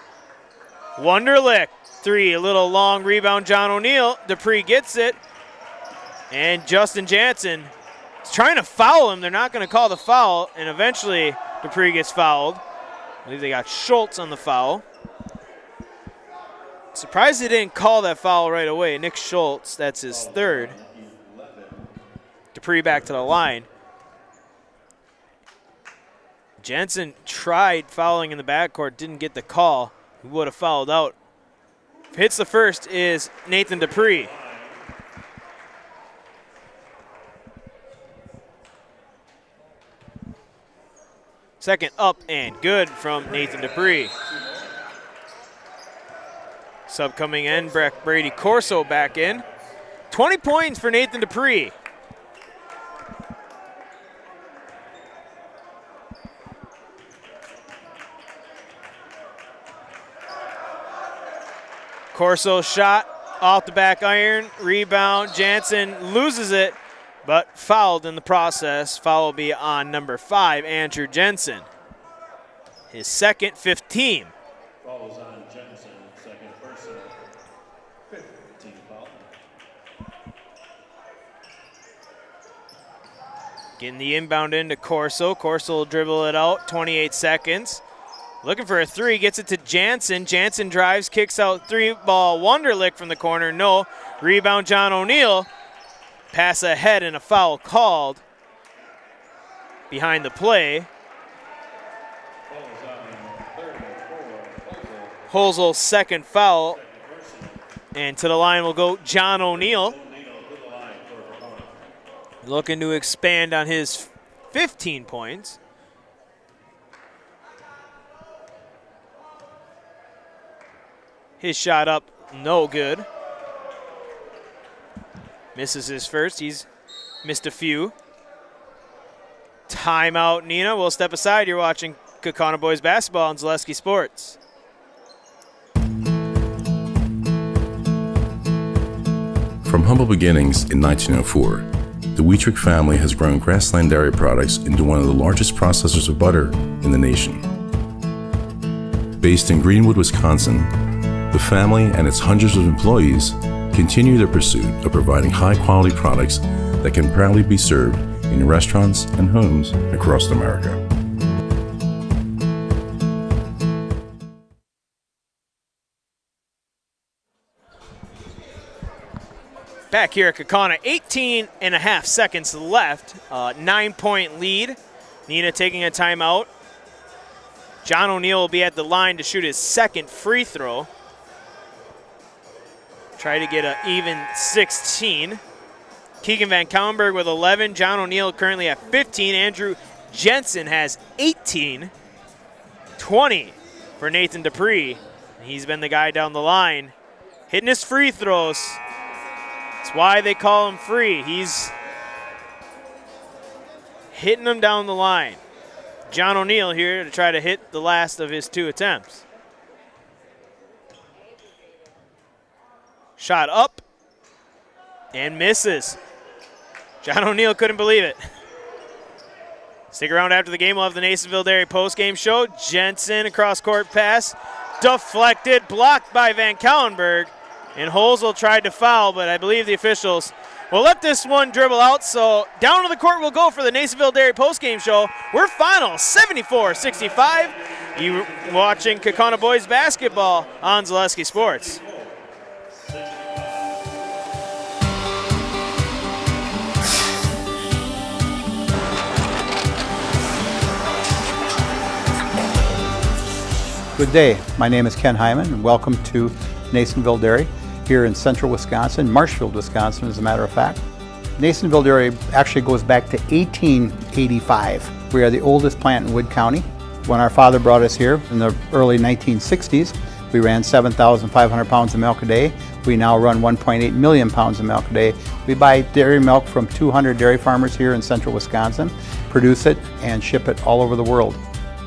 Wunderlich, three, a little long rebound, John O'Neill. Dupree gets it. And Justin Jansen is trying to foul him. They're not going to call the foul, and eventually Dupree gets fouled. I believe they got Schultz on the foul. Surprised they didn't call that foul right away. Nick Schultz, that's his third. Dupree back to the line. Jensen tried fouling in the backcourt, didn't get the call. He would have fouled out. Hits the first is Nathan Dupree. Second up and good from Nathan Dupree. Sub coming in, Brady Corso back in. 20 points for Nathan Dupree. Corso shot off the back iron, rebound. Jansen loses it, but fouled in the process. Foul will be on number 5, Andrew Jensen. His second, 15. Falls on Jensen, second personal. 15 foul. Getting the inbound into Corso. Corso will dribble it out, 28 seconds. Looking for a three, gets it to Jansen. Jansen drives, kicks out three ball. Wunderlich from the corner, no. Rebound, John O'Neill. Pass ahead and a foul called behind the play. Holzel's second foul. And to the line will go John O'Neill. Looking to expand on his 15 points. His shot up, no good. Misses his first, he's missed a few. Timeout, Neenah. We'll step aside. You're watching Kaukauna Boys Basketball on Zaleski Sports. From humble beginnings in 1904, the Wheatrick family has grown Grassland Dairy Products into one of the largest processors of butter in the nation. Based in Greenwood, Wisconsin, the family and its hundreds of employees continue their pursuit of providing high-quality products that can proudly be served in restaurants and homes across America. Back here at Kaukauna, 18 and a half seconds left. 9-point lead. Neenah taking a timeout. John O'Neill will be at the line to shoot his second free throw. Try to get an even 16. Keegan Van Kauenberg with 11. John O'Neill currently at 15. Andrew Jensen has 18. 20 for Nathan Dupree. He's been the guy down the line, hitting his free throws. That's why they call him free. He's hitting them down the line. John O'Neill here to try to hit the last of his 2 attempts. Shot up and misses. John O'Neill couldn't believe it. Stick around after the game. We'll have the Nasonville Dairy postgame show. Jensen across court pass. Deflected, blocked by Van Kallenberg. And Holzel tried to foul, but I believe the officials will let this one dribble out. So down to the court we'll go for the Nasonville Dairy postgame show. We're final 74-65. You watching Kaukauna boys basketball on Zaleski Sports. Good day. My name is Ken Hyman, and welcome to Nasonville Dairy here in central Wisconsin, Marshfield, Wisconsin, as a matter of fact. Nasonville Dairy actually goes back to 1885. We are the oldest plant in Wood County. When our father brought us here in the early 1960s, we ran 7,500 pounds of milk a day. We now run 1.8 million pounds of milk a day. We buy dairy milk from 200 dairy farmers here in central Wisconsin, produce it, and ship it all over the world.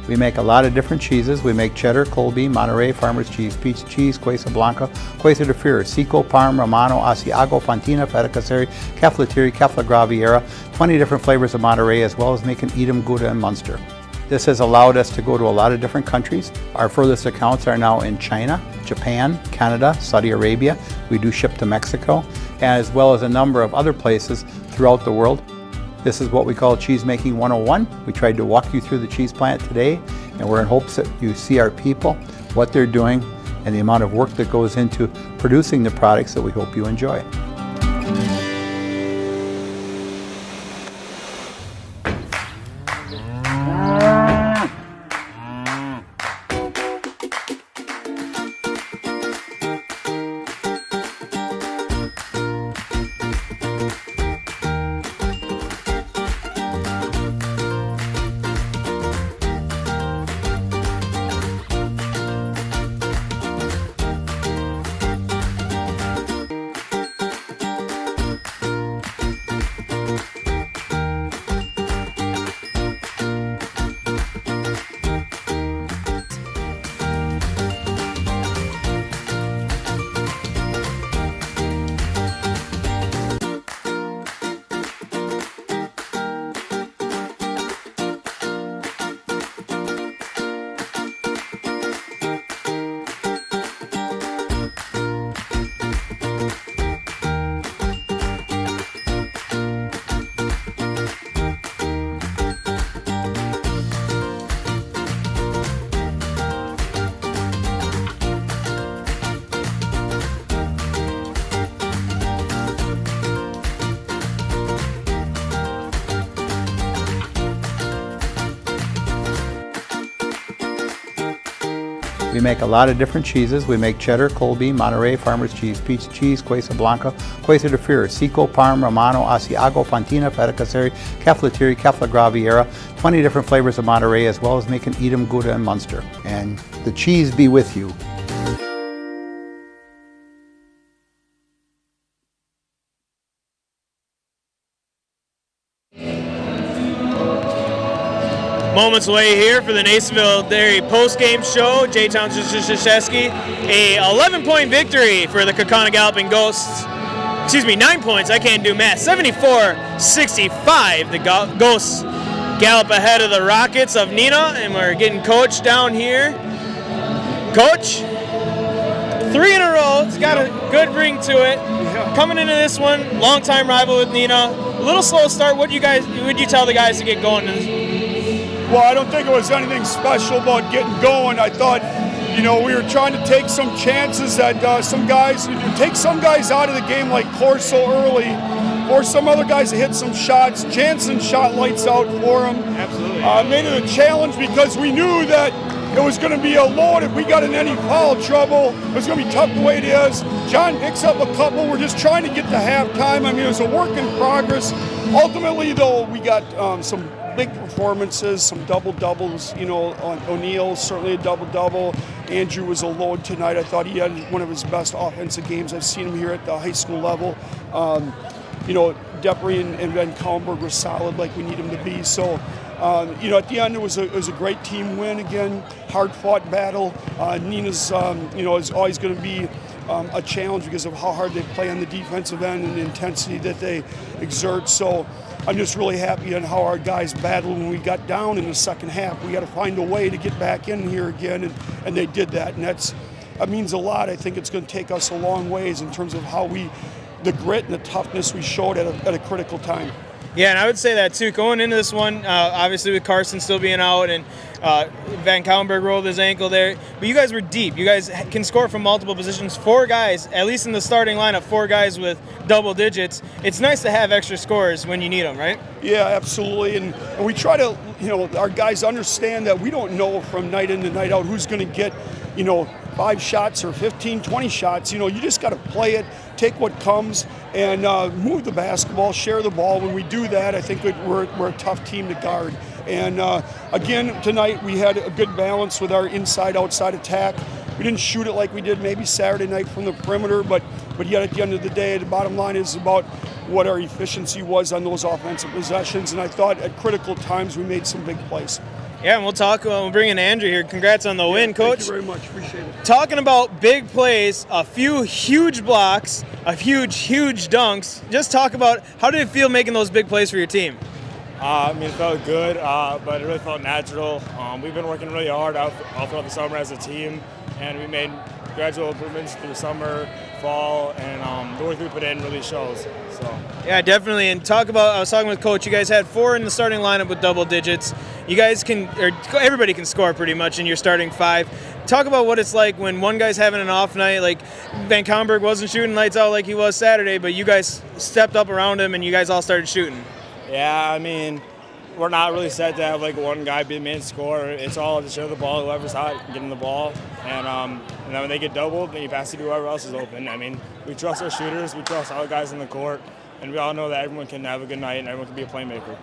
We make a lot of different cheeses. We make cheddar, Colby, Monterey, Farmer's Cheese, Peach Cheese, Quesa Blanca, Quesa de Freer, Seco, Parm, Romano, Asiago, Fontina, Feta Caseri, Cafflatiri, Caffla Graviera, 20 different flavors of Monterey, as well as making Edam, Gouda, and Munster. This has allowed us to go to a lot of different countries. Our furthest accounts are now in China, Japan, Canada, Saudi Arabia. We do ship to Mexico, as well as a number of other places throughout the world. This is what we call Cheese Making 101. We tried to walk you through the cheese plant today, and we're in hopes that you see our people, what they're doing, and the amount of work that goes into producing the products that we hope you enjoy. We make a lot of different cheeses. We make cheddar, Colby, Monterey, Farmer's Cheese, Peach Cheese, Quesa Blanca, Quesa de Freer, Seco, Parm, Romano, Asiago, Fontina, Feta Caseri, Cafflatiri, Caffla Graviera, 20 different flavors of Monterey, as well as making Edam, Gouda, and Munster. And the cheese be with you. Moments away here for the Nasonville Dairy postgame show. J. Town Krzyzewski, a 11-point victory for the Kaukauna Galloping Ghosts. Excuse me, 9 points. I can't do math. 74-65. The Ghosts gallop ahead of the Rockets of Neenah, and we're getting Coach down here. Coach, 3 in a row. It's got a good ring to it. Coming into this one, longtime rival with Neenah. A little slow start. What would you tell the guys to get going? Well, I don't think it was anything special about getting going. I thought, we were trying to take some chances that take some guys out of the game like Corso early, or some other guys to hit some shots. Jansen shot lights out for him. Absolutely. Made it a challenge because we knew that it was going to be a load. If we got in any foul trouble, it was going to be tough the way it is. John picks up a couple. We're just trying to get to halftime. I mean, it was a work in progress. Ultimately, though, we got some big performances, some double-doubles, O'Neill, certainly a double-double. Andrew was a load tonight. I thought he had one of his best offensive games. I've seen him here at the high school level. Depre and Van Kallenberg were solid like we need them to be. So At the end, it was a great team win again, hard-fought battle. Neenah's, is always going to be a challenge because of how hard they play on the defensive end and the intensity that they exert. So I'm just really happy on how our guys battled when we got down in the second half. We got to find a way to get back in here again, and they did that, and that means a lot. I think it's going to take us a long ways in terms of how the grit and the toughness we showed at a critical time. Yeah, and I would say that too. Going into this one, obviously with Carson still being out and Van Kaulenberg rolled his ankle there, but you guys were deep. You guys can score from multiple positions. 4 guys, at least in the starting lineup, 4 guys with double digits. It's nice to have extra scores when you need them, right? Yeah, absolutely. And we try to, our guys understand that we don't know from night in to night out who's going to get, 5 shots or 15, 20 shots. You just got to play it, take what comes, and move the basketball, share the ball. When we do that, I think we're a tough team to guard. And again, tonight we had a good balance with our inside-outside attack. We didn't shoot it like we did maybe Saturday night from the perimeter, but yet at the end of the day, the bottom line is about what our efficiency was on those offensive possessions. And I thought at critical times we made some big plays. Yeah, and we'll bring in Andrew here. Congrats on the win, Coach. Thank you very much. Appreciate it. Talking about big plays, a few huge blocks, a huge dunks. Just talk about how did it feel making those big plays for your team? It felt good, but it really felt natural. We've been working really hard all throughout the summer as a team, and we made gradual improvements through summer, fall, and the work we put in really shows. So. Yeah, definitely. And I was talking with Coach. You guys had 4 in the starting lineup with double digits. You guys everybody can score pretty much in your starting 5. Talk about what it's like when one guy's having an off night. Like Van Kaulenberg wasn't shooting lights out like he was Saturday, but you guys stepped up around him and you guys all started shooting. Yeah, we're not really set to have like one guy be the main scorer. It's all to share the ball, whoever's hot, getting the ball. And then when they get doubled, then you pass it to whoever else is open. We trust our shooters, we trust all the guys in the court, and we all know that everyone can have a good night and everyone can be a playmaker.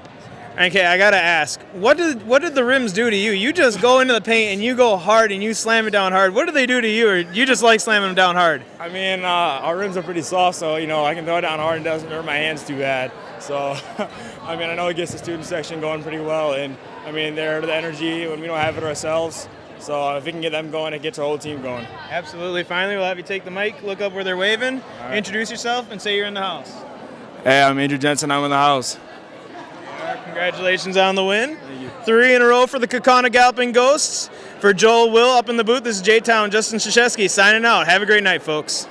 Okay, I gotta ask, what did the rims do to you? You just go into the paint and you go hard and you slam it down hard. What do they do to you, or you just like slamming them down hard? Our rims are pretty soft, so I can throw it down hard and it doesn't hurt my hands too bad. So, I know it gets the student section going pretty well, and they're the energy when we don't have it ourselves. So if we can get them going, it gets our whole team going. Absolutely. Finally, we'll have you take the mic, look up where they're waving, right. Introduce yourself, and say you're in the house. Hey, I'm Andrew Jensen. I'm in the house. Congratulations on the win. Thank you. 3 in a row for the Kaukauna Galloping Ghosts. For Joel Will up in the booth, this is J-Town, Justin Krzyzewski signing out. Have a great night, folks.